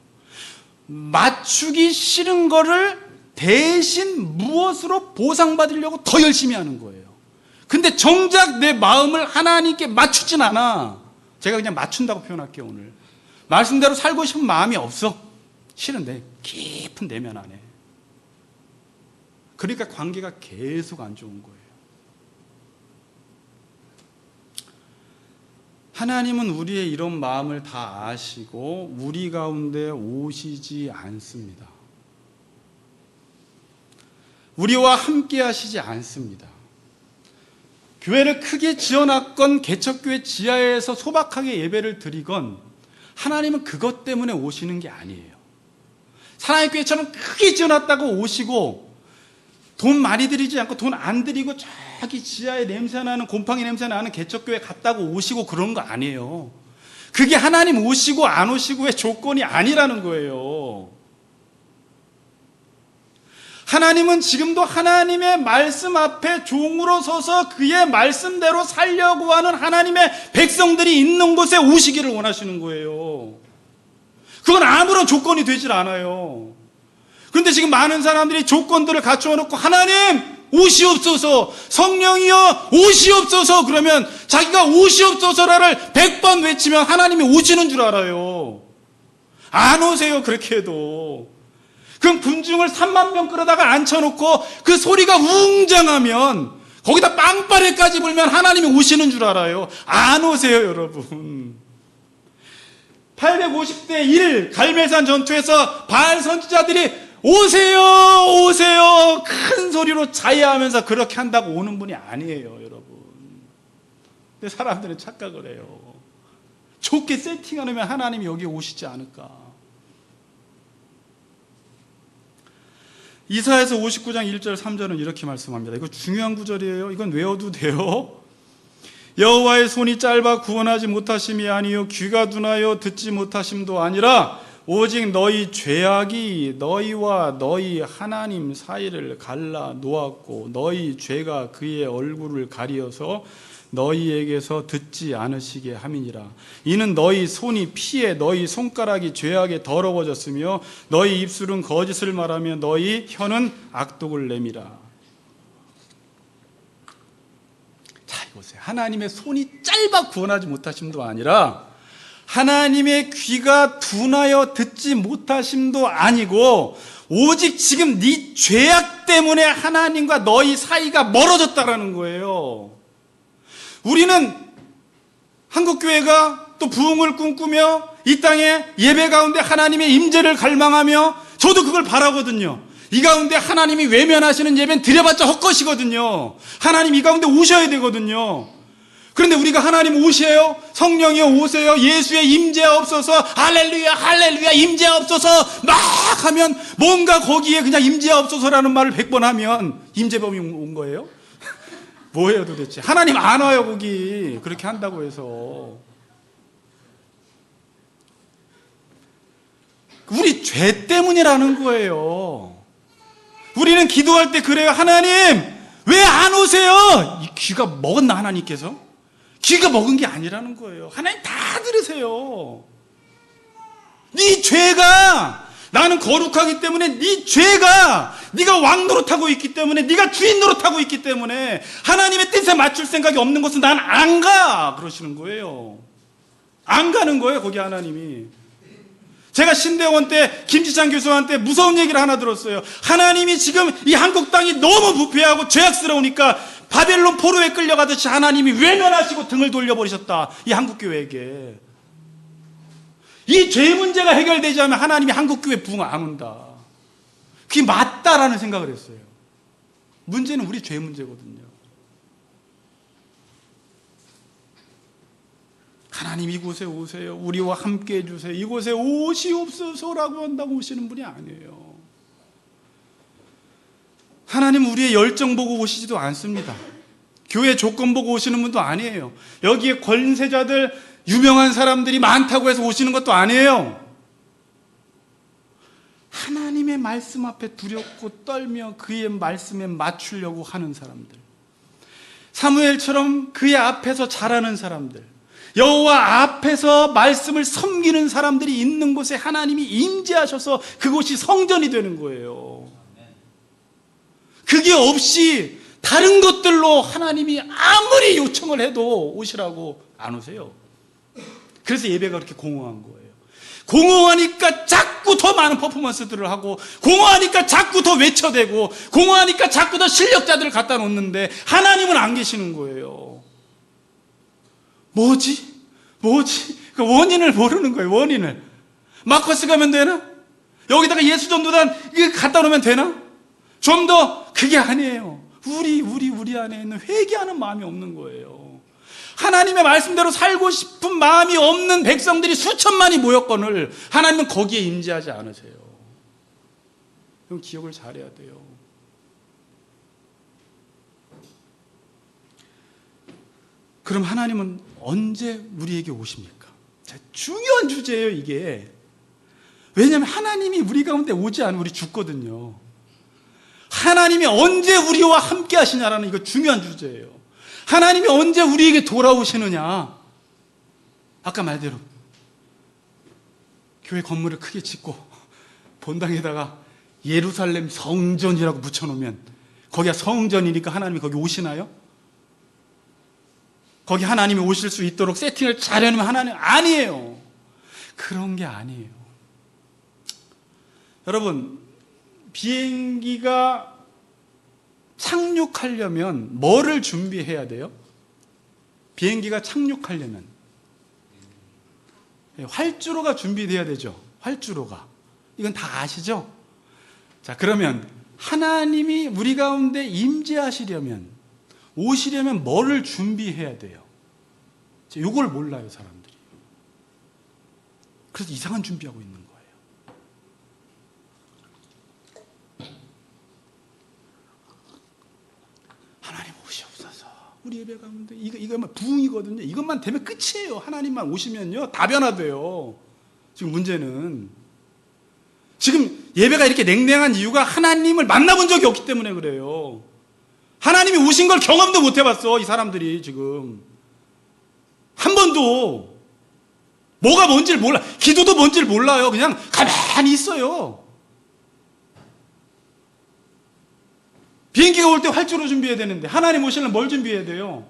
맞추기 싫은 거를 대신 무엇으로 보상받으려고 더 열심히 하는 거예요. 근데 정작 내 마음을 하나님께 맞추진 않아. 제가 그냥 맞춘다고 표현할게요. 오늘 말씀대로 살고 싶은 마음이 없어. 싫은데 깊은 내면 안에. 그러니까 관계가 계속 안 좋은 거예요. 하나님은 우리의 이런 마음을 다 아시고 우리 가운데 오시지 않습니다. 우리와 함께 하시지 않습니다. 교회를 크게 지어놨건 개척교회 지하에서 소박하게 예배를 드리건 하나님은 그것 때문에 오시는 게 아니에요. 사랑의 교회처럼 크게 지어놨다고 오시고 돈 많이 들이지 않고 돈 안 들이고 저기 지하에 냄새나는 곰팡이 냄새나는 개척교회 갔다고 오시고 그런 거 아니에요. 그게 하나님 오시고 안 오시고의 조건이 아니라는 거예요. 하나님은 지금도 하나님의 말씀 앞에 종으로 서서 그의 말씀대로 살려고 하는 하나님의 백성들이 있는 곳에 오시기를 원하시는 거예요. 그건 아무런 조건이 되질 않아요. 그런데 지금 많은 사람들이 조건들을 갖추어 놓고 하나님 오시옵소서, 성령이여 오시옵소서, 그러면 자기가 오시옵소서라를 100번 외치면 하나님이 오시는 줄 알아요. 안 오세요. 그렇게 해도. 그럼 군중을 3만 명 끌어다가 앉혀놓고 그 소리가 웅장하면 거기다 빵빠레까지 불면 하나님이 오시는 줄 알아요. 안 오세요, 여러분. 850대 1 갈멜산 전투에서 바알 선지자들이 오세요, 오세요 큰 소리로 자해하면서 그렇게 한다고 오는 분이 아니에요, 여러분. 근데 사람들은 착각을 해요. 좋게 세팅하면 하나님이 여기 오시지 않을까. 이사야서 59장 1절 3절은 이렇게 말씀합니다. 이거 중요한 구절이에요. 이건 외워도 돼요. 여호와의 손이 짧아 구원하지 못하심이 아니요 귀가 둔하여 듣지 못하심도 아니라 오직 너희 죄악이 너희와 너희 하나님 사이를 갈라 놓았고 너희 죄가 그의 얼굴을 가리어서 너희에게서 듣지 않으시게 함이니라. 이는 너희 손이 피해 너희 손가락이 죄악에 더러워졌으며 너희 입술은 거짓을 말하며 너희 혀는 악독을 내밀어. 자, 이보세요. 하나님의 손이 짧아 구원하지 못하심도 아니라 하나님의 귀가 둔하여 듣지 못하심도 아니고 오직 지금 네 죄악 때문에 하나님과 너희 사이가 멀어졌다라는 거예요. 우리는 한국교회가 또 부흥을 꿈꾸며 이 땅에 예배 가운데 하나님의 임재를 갈망하며 저도 그걸 바라거든요. 이 가운데 하나님이 외면하시는 예배는 드려봤자 헛것이거든요. 하나님 이 가운데 오셔야 되거든요. 그런데 우리가 하나님 오세요, 성령이 오세요, 예수의 임재하옵소서, 할렐루야 할렐루야 임재하옵소서 막 하면 뭔가 거기에 그냥 임재하옵소서라는 말을 100번 하면 임재범이 온 거예요? 뭐예요 도대체? 하나님 안 와요 거기. 그렇게 한다고 해서. 우리 죄 때문이라는 거예요. 우리는 기도할 때 그래요. 하나님 왜 안 오세요? 이 귀가 먹었나 하나님께서? 귀가 먹은 게 아니라는 거예요. 하나님 다 들으세요. 네 죄가, 나는 거룩하기 때문에 네 죄가, 네가 왕 노릇하고 있기 때문에, 네가 주인 노릇하고 있기 때문에 하나님의 뜻에 맞출 생각이 없는 것은 난 안 가 그러시는 거예요. 안 가는 거예요 거기 하나님이. 제가 신대원 때 김지찬 교수한테 무서운 얘기를 하나 들었어요. 하나님이 지금 이 한국 땅이 너무 부패하고 죄악스러우니까 바벨론 포로에 끌려가듯이 하나님이 외면하시고 등을 돌려버리셨다 이 한국교회에게. 이 죄 문제가 해결되지 않으면 하나님이 한국교회 부흥 안 온다. 그게 맞다라는 생각을 했어요. 문제는 우리 죄 문제거든요. 하나님 이곳에 오세요, 우리와 함께 해주세요, 이곳에 오시옵소서라고 한다고 오시는 분이 아니에요. 하나님 우리의 열정 보고 오시지도 않습니다. 교회 조건 보고 오시는 분도 아니에요. 여기에 권세자들 유명한 사람들이 많다고 해서 오시는 것도 아니에요. 하나님의 말씀 앞에 두렵고 떨며 그의 말씀에 맞추려고 하는 사람들, 사무엘처럼 그의 앞에서 자라는 사람들, 여호와 앞에서 말씀을 섬기는 사람들이 있는 곳에 하나님이 임재하셔서 그곳이 성전이 되는 거예요. 그게 없이 다른 것들로 하나님이 아무리 요청을 해도 오시라고 안 오세요. 그래서 예배가 그렇게 공허한 거예요. 공허하니까 자꾸 더 많은 퍼포먼스들을 하고, 공허하니까 자꾸 더 외쳐대고, 공허하니까 자꾸 더 실력자들을 갖다 놓는데 하나님은 안 계시는 거예요. 뭐지? 그 원인을 모르는 거예요. 원인을. 마커스 가면 되나? 여기다가 예수전도단 이거 갖다 놓으면 되나? 좀 더. 그게 아니에요. 우리 안에 있는 회개하는 마음이 없는 거예요. 하나님의 말씀대로 살고 싶은 마음이 없는 백성들이 수천만이 모였거늘 하나님은 거기에 임재하지 않으세요. 그럼 기억을 잘해야 돼요. 그럼 하나님은 언제 우리에게 오십니까? 중요한 주제예요, 이게. 왜냐하면 하나님이 우리 가운데 오지 않으면 우리 죽거든요. 하나님이 언제 우리와 함께 하시냐라는 이거 중요한 주제예요. 하나님이 언제 우리에게 돌아오시느냐. 아까 말대로 교회 건물을 크게 짓고 본당에다가 예루살렘 성전이라고 붙여놓으면 거기가 성전이니까 하나님이 거기 오시나요? 거기 하나님이 오실 수 있도록 세팅을 잘 해놓으면 하나님 아니에요. 그런 게 아니에요. 여러분, 비행기가 착륙하려면 뭐를 준비해야 돼요? 비행기가 착륙하려면 활주로가 준비돼야 되죠. 활주로가. 이건 다 아시죠? 자, 그러면 하나님이 우리 가운데 임재하시려면, 오시려면 뭐를 준비해야 돼요? 이걸 몰라요, 사람들이. 그래서 이상한 준비하고 있는 거예요. 하나님 오시옵소서. 우리 예배 가운데 이것만 부흥이거든요. 이것만 되면 끝이에요. 하나님만 오시면요 다 변화돼요. 지금 문제는 지금 예배가 이렇게 냉랭한 이유가 하나님을 만나본 적이 없기 때문에 그래요. 하나님이 오신 걸 경험도 못 해봤어, 이 사람들이 지금. 한 번도 뭐가 뭔지를 몰라. 기도도 뭔지를 몰라요. 그냥 가만히 있어요. 비행기가 올 때 활주로 준비해야 되는데 하나님 오시려면 뭘 준비해야 돼요?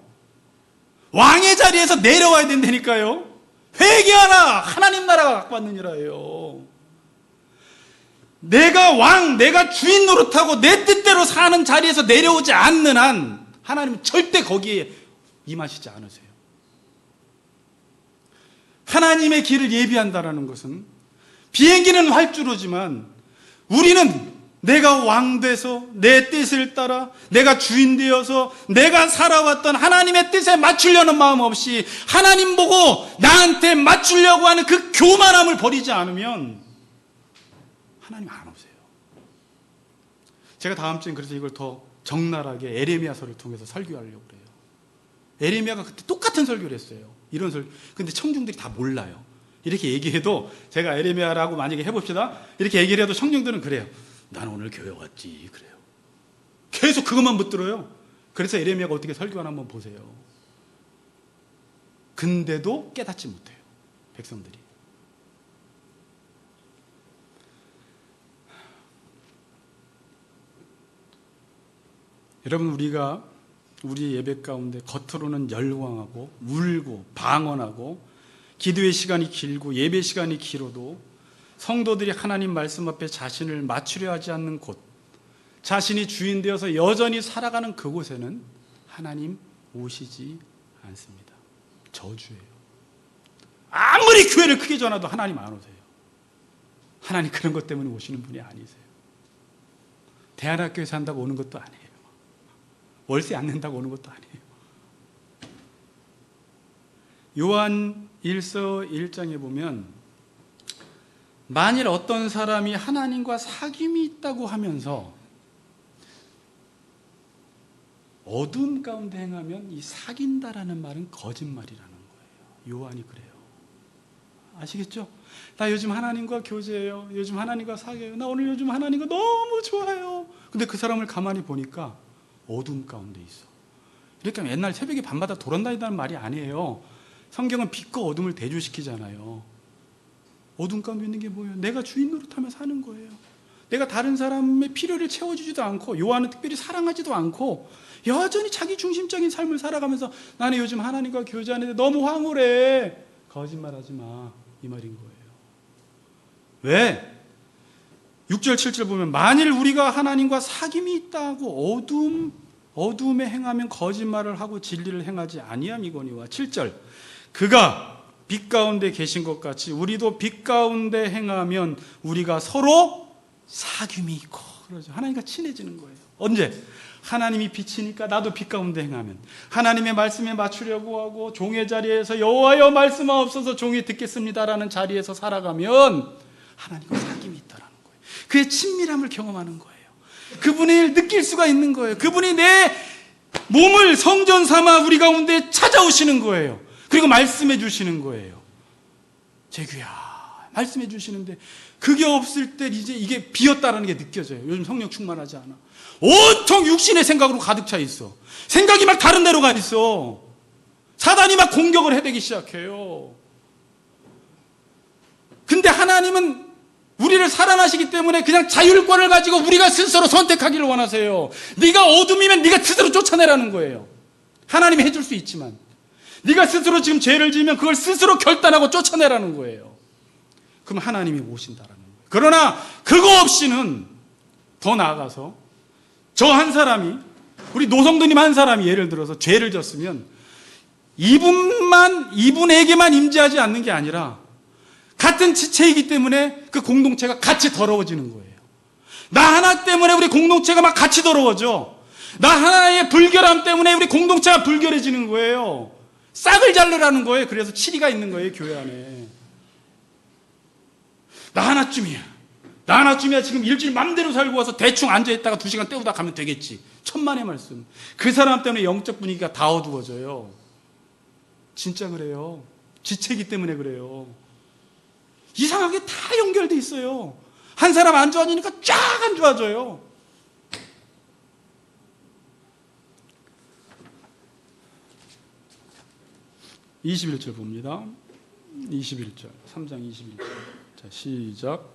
왕의 자리에서 내려와야 된다니까요. 회개하라, 하나님 나라가 각받느니라예요. 내가 왕, 내가 주인 노릇하고 내 뜻대로 사는 자리에서 내려오지 않는 한 하나님은 절대 거기에 임하시지 않으세요. 하나님의 길을 예비한다라는 것은 비행기는 활주로지만 우리는 내가 왕 돼서 내 뜻을 따라 내가 주인 되어서 내가 살아왔던 하나님의 뜻에 맞추려는 마음 없이 하나님 보고 나한테 맞추려고 하는 그 교만함을 버리지 않으면 하나님 안 오세요. 제가 다음 주엔 그래서 이걸 더 적나라하게 에레미야서를 통해서 설교하려고 그래요. 에레미야가 그때 똑같은 설교를 했어요. 이런 설교. 근데 청중들이 다 몰라요. 이렇게 얘기해도 제가 에레미야라고 만약에 해봅시다. 이렇게 얘기를 해도 청중들은 그래요. 나는 오늘 교회 왔지. 그래요. 계속 그것만 붙들어요. 그래서 에레미야가 어떻게 설교하나 한번 보세요. 근데도 깨닫지 못해요, 백성들이. 여러분, 우리가 우리 예배 가운데 겉으로는 열광하고 울고 방언하고 기도의 시간이 길고 예배 시간이 길어도 성도들이 하나님 말씀 앞에 자신을 맞추려 하지 않는 곳, 자신이 주인 되어서 여전히 살아가는 그곳에는 하나님 오시지 않습니다. 저주예요. 아무리 교회를 크게 전화도 하나님 안 오세요. 하나님 그런 것 때문에 오시는 분이 아니세요. 대안학교에 산다고 오는 것도 아니에요. 월세 안 낸다고 오는 것도 아니에요. 요한 1서 1장에 보면 만일 어떤 사람이 하나님과 사귐이 있다고 하면서 어둠 가운데 행하면 이 사귄다라는 말은 거짓말이라는 거예요. 요한이 그래요. 아시겠죠? 나 요즘 하나님과 교제해요. 요즘 하나님과 사귀어요. 나 오늘 요즘 하나님과 너무 좋아요. 근데 그 사람을 가만히 보니까 어둠 가운데 있어. 이렇게 하면 옛날 새벽에 밤마다 돌아다닌다는 말이 아니에요. 성경은 빛과 어둠을 대조시키잖아요. 어둠 가운데 있는 게 뭐예요? 내가 주인 노릇하며 사는 거예요. 내가 다른 사람의 필요를 채워주지도 않고 요한은 특별히 사랑하지도 않고 여전히 자기 중심적인 삶을 살아가면서 나는 요즘 하나님과 교제하는데 너무 황홀해. 거짓말하지 마, 이 말인 거예요. 왜? 6절 7절 보면 만일 우리가 하나님과 사귐이 있다고 어둠에 행하면 거짓말을 하고 진리를 행하지 아니함이거니와 7절 그가 빛 가운데 계신 것 같이 우리도 빛 가운데 행하면 우리가 서로 사귐이 있고 그러죠. 하나님과 친해지는 거예요. 언제? 하나님이 빛이니까 나도 빛 가운데 행하면, 하나님의 말씀에 맞추려고 하고 종의 자리에서 여호와여 말씀하옵소서 종이 듣겠습니다라는 자리에서 살아가면 하나님과 사귐이 있다라는 거예요. 그의 친밀함을 경험하는 거예요. 그분의 일 느낄 수가 있는 거예요. 그분이 내 몸을 성전 삼아 우리 가운데 찾아오시는 거예요. 그리고 말씀해 주시는 거예요. 재규야, 말씀해 주시는데 그게 없을 때 이제 이게 비었다라는 게 느껴져요. 요즘 성령 충만하지 않아. 온통 육신의 생각으로 가득 차 있어. 생각이 막 다른 데로 가 있어. 사단이 막 공격을 해대기 시작해요. 근데 하나님은 우리를 사랑하시기 때문에 그냥 자율권을 가지고 우리가 스스로 선택하기를 원하세요. 네가 어둠이면 네가 스스로 쫓아내라는 거예요. 하나님이 해줄 수 있지만 네가 스스로 지금 죄를 지으면 그걸 스스로 결단하고 쫓아내라는 거예요. 그럼 하나님이 오신다라는 거예요. 그러나 그거 없이는 더 나아가서 저 한 사람이, 우리 노성도님 한 사람이 예를 들어서 죄를 졌으면 이분에게만 임재하지 않는 게 아니라 같은 지체이기 때문에 그 공동체가 같이 더러워지는 거예요. 나 하나 때문에 우리 공동체가 막 같이 더러워져. 나 하나의 불결함 때문에 우리 공동체가 불결해지는 거예요. 싹을 자르라는 거예요. 그래서 치리가 있는 거예요, 교회 안에. 나 하나쯤이야. 지금 일주일 맘대로 살고 와서 대충 앉아있다가 2시간 때우다 가면 되겠지. 천만의 말씀. 그 사람 때문에 영적 분위기가 다 어두워져요. 진짜 그래요. 지체이기 때문에 그래요. 이상하게 다 연결돼 있어요. 한 사람 안 좋아지니까 쫙 안 좋아져요. (21절) 봅니다. 21절, 3장 21절. 자, 시작.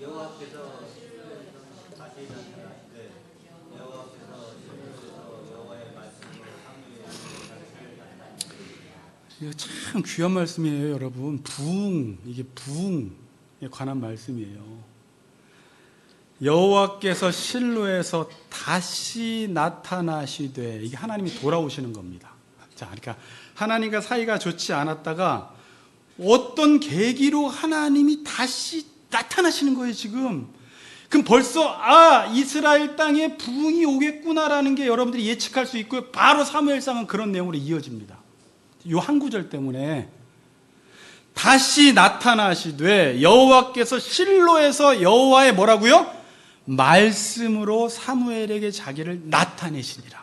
여호와께서 다시 나타나시되 여호와께서 여호와의 말씀으로 이거 참 귀한 말씀이에요, 여러분. 이게 부흥에 관한 말씀이에요. 여호와께서 실로에서 다시 나타나시되, 이게 하나님이 돌아오시는 겁니다. 자, 그러니까 하나님과 사이가 좋지 않았다가 어떤 계기로 하나님이 다시 나타나시는 거예요, 지금. 그럼 벌써 이스라엘 땅에 부흥이 오겠구나라는 게 여러분들이 예측할 수 있고요. 바로 사무엘상은 그런 내용으로 이어집니다. 이 한 구절 때문에 다시 나타나시되 여호와께서 실로에서 여호와의 뭐라고요? 말씀으로 사무엘에게 자기를 나타내시니라.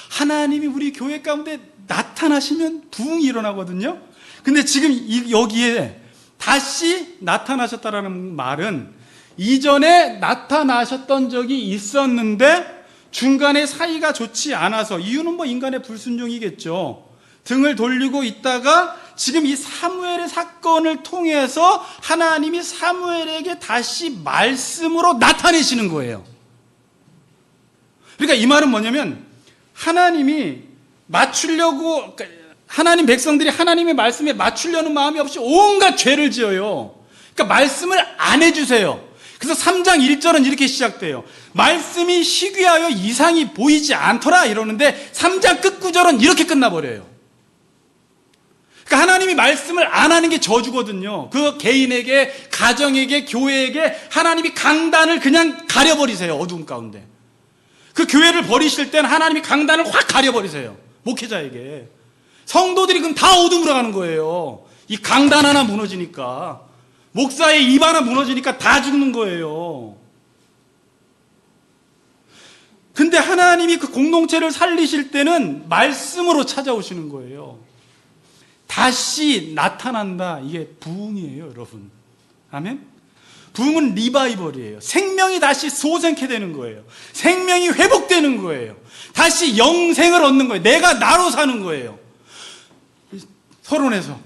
하나님이 우리 교회 가운데 나타나시면 부흥이 일어나거든요. 근데 지금 여기에 다시 나타나셨다라는 말은 이전에 나타나셨던 적이 있었는데 중간에 사이가 좋지 않아서, 이유는 뭐 인간의 불순종이겠죠. 등을 돌리고 있다가 지금 이 사무엘의 사건을 통해서 하나님이 사무엘에게 다시 말씀으로 나타내시는 거예요. 그러니까 이 말은 뭐냐면 하나님이 하나님 백성들이 하나님의 말씀에 맞추려는 마음이 없이 온갖 죄를 지어요. 그러니까 말씀을 안 해주세요. 그래서 3장 1절은 이렇게 시작돼요. 말씀이 희귀하여 이상이 보이지 않더라 이러는데 3장 끝구절은 이렇게 끝나버려요. 그러니까 하나님이 말씀을 안 하는 게 저주거든요. 그 개인에게, 가정에게, 교회에게 하나님이 강단을 그냥 가려버리세요. 어두움 가운데. 그 교회를 버리실 때는 하나님이 강단을 확 가려버리세요. 목회자에게. 성도들이 그럼 다 어둠으로 가는 거예요. 이 강단 하나 무너지니까, 목사의 입 하나 무너지니까 다 죽는 거예요. 근데 하나님이 그 공동체를 살리실 때는 말씀으로 찾아오시는 거예요. 다시 나타난다. 이게 부흥이에요, 여러분. 아멘? 부흥은 리바이벌이에요. 생명이 다시 솟게 되는 거예요. 생명이 회복되는 거예요. 다시 영생을 얻는 거예요. 내가 나로 사는 거예요. 서론에서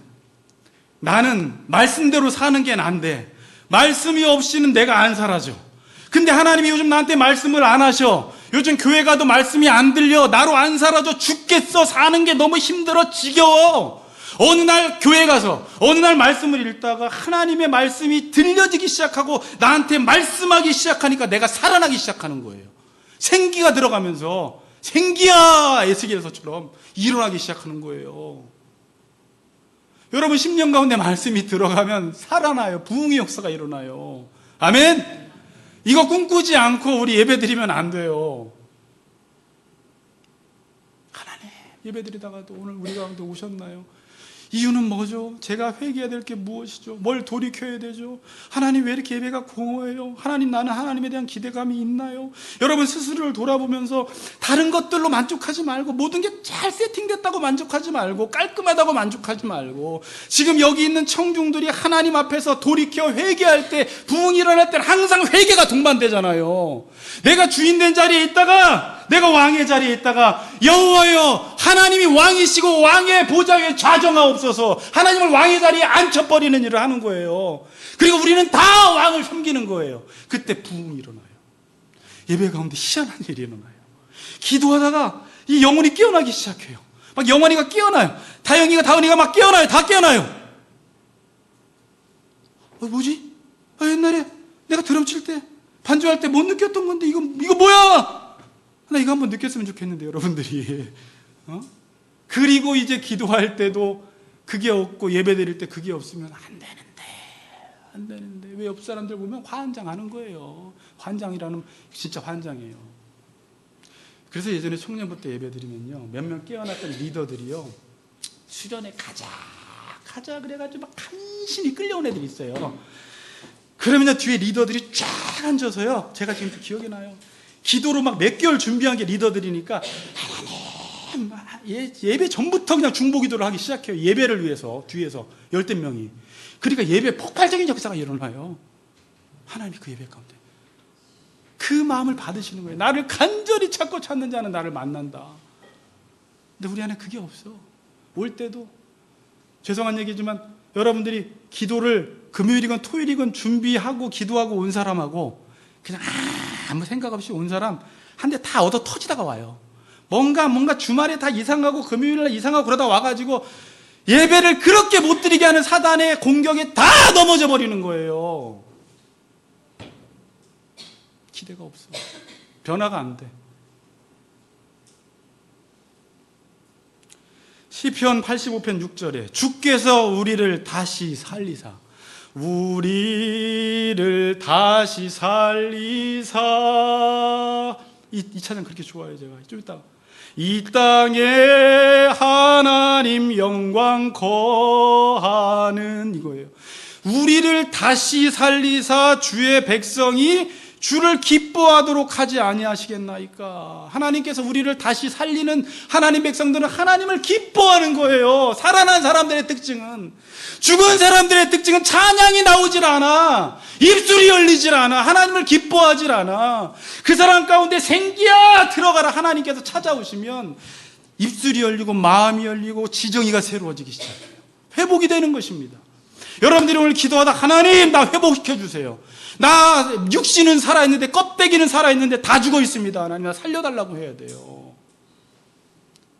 나는 말씀대로 사는 게 난데 말씀이 없이는 내가 안 살아져. 근데 하나님이 요즘 나한테 말씀을 안 하셔. 요즘 교회 가도 말씀이 안 들려. 나로 안 살아져. 죽겠어. 사는 게 너무 힘들어. 지겨워. 어느 날 교회 가서 어느 날 말씀을 읽다가 하나님의 말씀이 들려지기 시작하고 나한테 말씀하기 시작하니까 내가 살아나기 시작하는 거예요. 생기가 들어가면서 생기야 에스겔서처럼 일어나기 시작하는 거예요. 여러분 10년 가운데 말씀이 들어가면 살아나요. 부흥의 역사가 일어나요. 아멘. 이거 꿈꾸지 않고 우리 예배 드리면 안 돼요. 예배드리다가도 오늘 우리 가운데 오셨나요? 이유는 뭐죠? 제가 회개해야 될 게 무엇이죠? 뭘 돌이켜야 되죠? 하나님 왜 이렇게 예배가 공허해요? 하나님, 나는 하나님에 대한 기대감이 있나요? 여러분 스스로를 돌아보면서 다른 것들로 만족하지 말고, 모든 게 잘 세팅됐다고 만족하지 말고, 깔끔하다고 만족하지 말고, 지금 여기 있는 청중들이 하나님 앞에서 돌이켜 회개할 때, 부흥이 일어날 때는 항상 회개가 동반되잖아요. 내가 주인된 자리에 있다가, 내가 왕의 자리에 있다가, 여호와여 하나님이 왕이시고 왕의 보좌에 좌정하옵소서, 하나님을 왕의 자리에 앉혀버리는 일을 하는 거예요. 그리고 우리는 다 왕을 섬기는 거예요. 그때 부흥이 일어나요. 예배 가운데 희한한 일이 일어나요. 기도하다가 이 영혼이 깨어나기 시작해요. 막 영원이가 깨어나요. 다영이가 다은이가 막 깨어나요. 다 깨어나요. 뭐지? 옛날에 내가 드럼 칠 때, 반주할 때 못 느꼈던 건데 이거 뭐야? 나 이거 한번 느꼈으면 좋겠는데, 여러분들이. 그리고 이제 기도할 때도 그게 없고, 예배 드릴 때 그게 없으면 안 되는데 왜 옆 사람들 보면 환장하는 거예요. 환장이라는, 진짜 환장이에요. 그래서 예전에 청년부 때 예배 드리면요, 몇 명 깨어났던 리더들이요, 수련회 가자 그래가지고 막 간신히 끌려온 애들이 있어요. 그러면요 뒤에 리더들이 쫙 앉아서요, 제가 지금도 기억이 나요, 기도로 막 몇 개월 준비한 게 리더들이니까 하나님, 예배 전부터 그냥 중보기도를 하기 시작해요. 예배를 위해서 뒤에서 열댓 명이. 그러니까 예배 폭발적인 역사가 일어나요. 하나님이 그 예배 가운데 그 마음을 받으시는 거예요. 나를 간절히 찾고 찾는 자는 나를 만난다. 근데 우리 안에 그게 없어. 올 때도, 죄송한 얘기지만 여러분들이 기도를 금요일이건 토요일이건 준비하고 기도하고 온 사람하고 그냥 아무 생각 없이 온 사람 한 대 다 얻어 터지다가 와요. 뭔가 주말에 다 이상하고 금요일날 이상하고 그러다 와가지고 예배를 그렇게 못 드리게 하는 사단의 공격에 다 넘어져 버리는 거예요. 기대가 없어. 변화가 안 돼. 시편 85편 6절에 주께서 우리를 다시 살리사, 우리를 다시 살리사, 이 찬양 그렇게 좋아해요. 제가 좀 이따, 이 땅에 하나님 영광 거하는, 이거예요. 우리를 다시 살리사 주의 백성이 주를 기뻐하도록 하지 아니하시겠나이까. 하나님께서 우리를 다시 살리는 하나님 백성들은 하나님을 기뻐하는 거예요. 살아난 사람들의 특징은, 죽은 사람들의 특징은 찬양이 나오질 않아, 입술이 열리질 않아, 하나님을 기뻐하질 않아. 그 사람 가운데 생기야 들어가라 하나님께서 찾아오시면 입술이 열리고 마음이 열리고 지정이가 새로워지기 시작해요. 회복이 되는 것입니다. 여러분들이 오늘 기도하다, 하나님 나 회복시켜 주세요, 나 육신은 살아있는데 껍데기는 살아있는데 다 죽어 있습니다, 하나님 나 살려달라고 해야 돼요.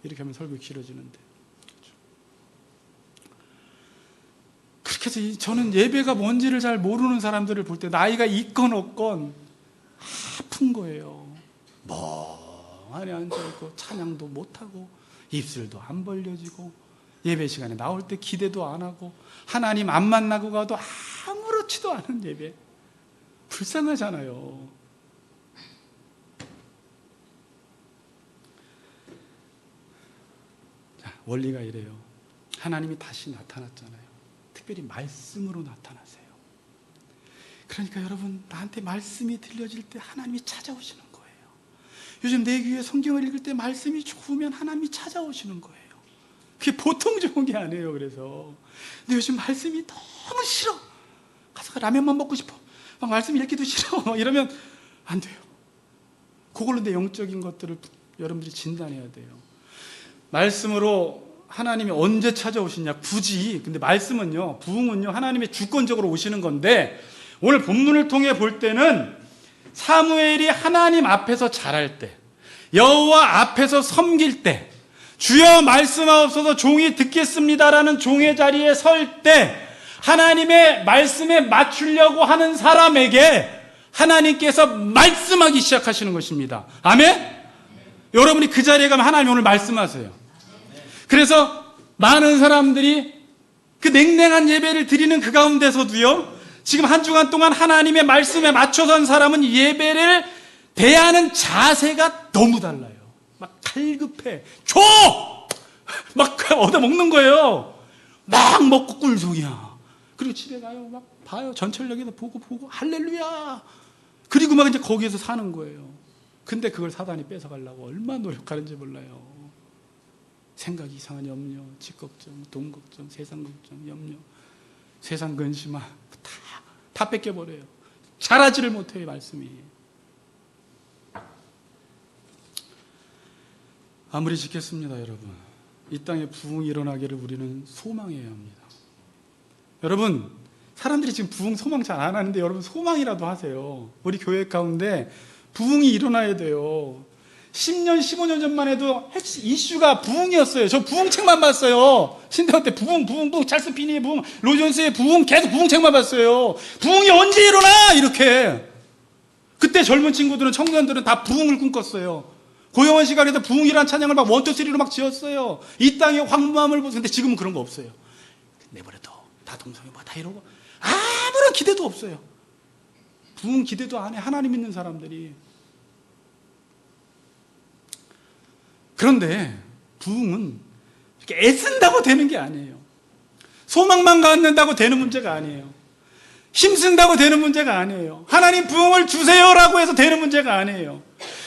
이렇게 하면 설교 길어지는데. 그렇게 해서 저는 예배가 뭔지를 잘 모르는 사람들을 볼 때 나이가 있건 없건 아픈 거예요. 멍하니 앉아있고 찬양도 못하고 입술도 안 벌려지고 예배 시간에 나올 때 기대도 안 하고 하나님 안 만나고 가도 아무렇지도 않은 예배. 불쌍하잖아요. 자, 원리가 이래요. 하나님이 다시 나타났잖아요. 특별히 말씀으로 나타나세요. 그러니까 여러분, 나한테 말씀이 들려질 때 하나님이 찾아오시는 거예요. 요즘 내 귀에 성경을 읽을 때 말씀이 좋으면 하나님이 찾아오시는 거예요. 그게 보통 좋은 게 아니에요. 그래서 근데 요즘 말씀이 너무 싫어, 가서 라면만 먹고 싶어, 막 말씀 읽기도 싫어, 막 이러면 안 돼요. 그걸로 내 영적인 것들을 여러분들이 진단해야 돼요. 말씀으로 하나님이 언제 찾아오시냐, 굳이. 근데 말씀은요, 부흥은요, 하나님이 주권적으로 오시는 건데, 오늘 본문을 통해 볼 때는 사무엘이 하나님 앞에서 자랄 때, 여호와 앞에서 섬길 때, 주여 말씀하옵소서 종이 듣겠습니다라는 종의 자리에 설 때, 하나님의 말씀에 맞추려고 하는 사람에게 하나님께서 말씀하기 시작하시는 것입니다. 아멘? 여러분이 그 자리에 가면 하나님 오늘 말씀하세요. 그래서 많은 사람들이 그 냉랭한 예배를 드리는 그 가운데서도요, 지금 한 주간 동안 하나님의 말씀에 맞춰선 사람은 예배를 대하는 자세가 너무 달라요. 막 갈급해. 줘! 막 얻어 먹는 거예요. 막 먹고 꿀송이야. 그리고 집에 가요. 막 봐요. 전철역에서 보고 할렐루야. 그리고 막 이제 거기에서 사는 거예요. 근데 그걸 사단이 뺏어가려고 얼마나 노력하는지 몰라요. 생각 이상한 염려, 집 걱정, 돈 걱정, 세상 걱정, 염려, 세상 근심아 다 뺏겨버려요. 잘하지를 못해요, 말씀이. 아무리 짓겠습니다, 여러분. 이 땅에 부흥이 일어나기를 우리는 소망해야 합니다. 여러분, 사람들이 지금 부흥 소망 잘 안 하는데 여러분 소망이라도 하세요. 우리 교회 가운데 부흥이 일어나야 돼요. 10년, 15년 전만 해도 이슈가 부흥이었어요. 저 부흥책만 봤어요. 신대원 때 부흥, 찰스 피니의 부흥, 로존스의 부흥, 계속 부흥책만 봤어요. 부흥이 언제 일어나? 이렇게. 그때 젊은 친구들은, 청년들은 다 부흥을 꿈꿨어요. 고영원 시간에도 부흥이라는 찬양을 막 1, 2, 3로 막 지었어요. 이 땅의 황무함을 보세요. 근데 지금은 그런 거 없어요. 내버려둬. 다 동성애 뭐 다 이러고 아무런 기대도 없어요. 부흥 기대도 안 해. 하나님 믿는 사람들이. 그런데 부흥은 이렇게 애쓴다고 되는 게 아니에요. 소망만 갖는다고 되는 문제가 아니에요. 힘쓴다고 되는 문제가 아니에요. 하나님 부흥을 주세요라고 해서 되는 문제가 아니에요.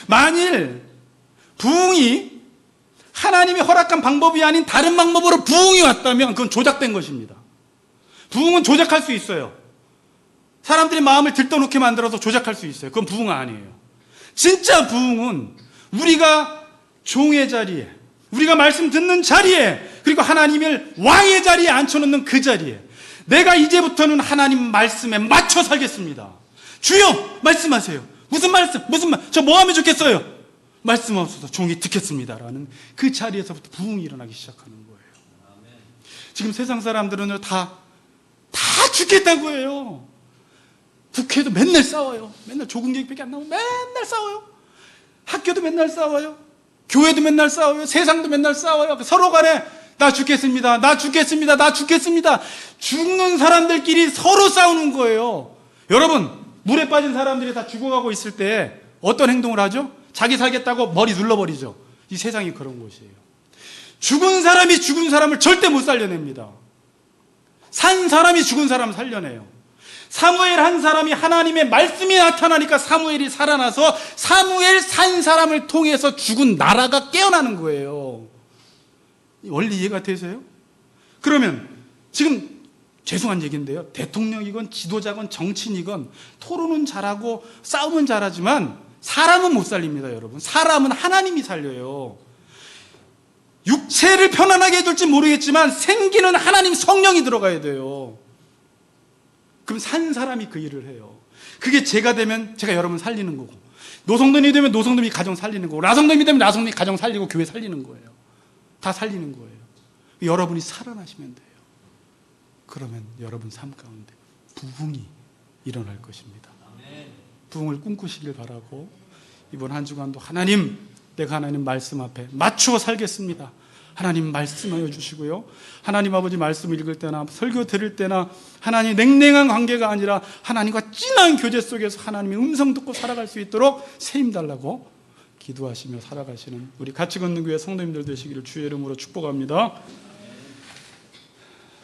만일 부흥이 하나님이 허락한 방법이 아닌 다른 방법으로 부흥이 왔다면 그건 조작된 것입니다. 부흥은 조작할 수 있어요. 사람들이 마음을 들떠놓게 만들어서 조작할 수 있어요. 그건 부흥 아니에요. 진짜 부흥은 우리가 종의 자리에, 우리가 말씀 듣는 자리에, 그리고 하나님을 왕의 자리에 앉혀놓는 그 자리에 내가 이제부터는 하나님 말씀에 맞춰 살겠습니다. 주여 말씀하세요. 무슨 말씀? 저 뭐 하면 좋겠어요? 말씀하소서 종이 듣겠습니다라는 그 자리에서부터 부흥이 일어나기 시작하는 거예요. 지금 세상 사람들은 다 죽겠다고 해요. 국회도 맨날 싸워요. 맨날 조국 얘기밖에 안 나오고 맨날 싸워요. 학교도 맨날 싸워요. 교회도 맨날 싸워요. 세상도 맨날 싸워요. 서로 간에 나 죽겠습니다. 죽는 사람들끼리 서로 싸우는 거예요. 여러분, 물에 빠진 사람들이 다 죽어가고 있을 때 어떤 행동을 하죠? 자기 살겠다고 머리 눌러버리죠. 이 세상이 그런 곳이에요. 죽은 사람이 죽은 사람을 절대 못 살려냅니다. 산 사람이 죽은 사람을 살려내요. 사무엘 한 사람이 하나님의 말씀이 나타나니까 사무엘이 살아나서 사무엘 산 사람을 통해서 죽은 나라가 깨어나는 거예요. 원리 이해가 되세요? 그러면 지금 죄송한 얘기인데요. 대통령이건 지도자건 정치인이건 토론은 잘하고 싸움은 잘하지만 사람은 못 살립니다, 여러분. 사람은 하나님이 살려요. 육체를 편안하게 해줄지 모르겠지만 생기는 하나님 성령이 들어가야 돼요. 그럼 산 사람이 그 일을 해요. 그게 제가 되면 제가 여러분 살리는 거고, 노성돈이 되면 노성돈이 가정 살리는 거고, 라성돈이 되면 라성돈이 가정 살리고 교회 살리는 거예요. 다 살리는 거예요. 여러분이 살아나시면 돼요. 그러면 여러분 삶 가운데 부흥이 일어날 것입니다. 부흥을 꿈꾸시길 바라고, 이번 한 주간도 내가 하나님 말씀 앞에 맞추어 살겠습니다. 하나님 말씀하여 주시고요. 하나님 아버지 말씀을 읽을 때나 설교 들을 때나 하나님 냉랭한 관계가 아니라 하나님과 진한 교제 속에서 하나님의 음성 듣고 살아갈 수 있도록 세임 달라고 기도하시며 살아가시는 우리 같이 걷는 교회 성도님들 되시기를 주의 이름으로 축복합니다.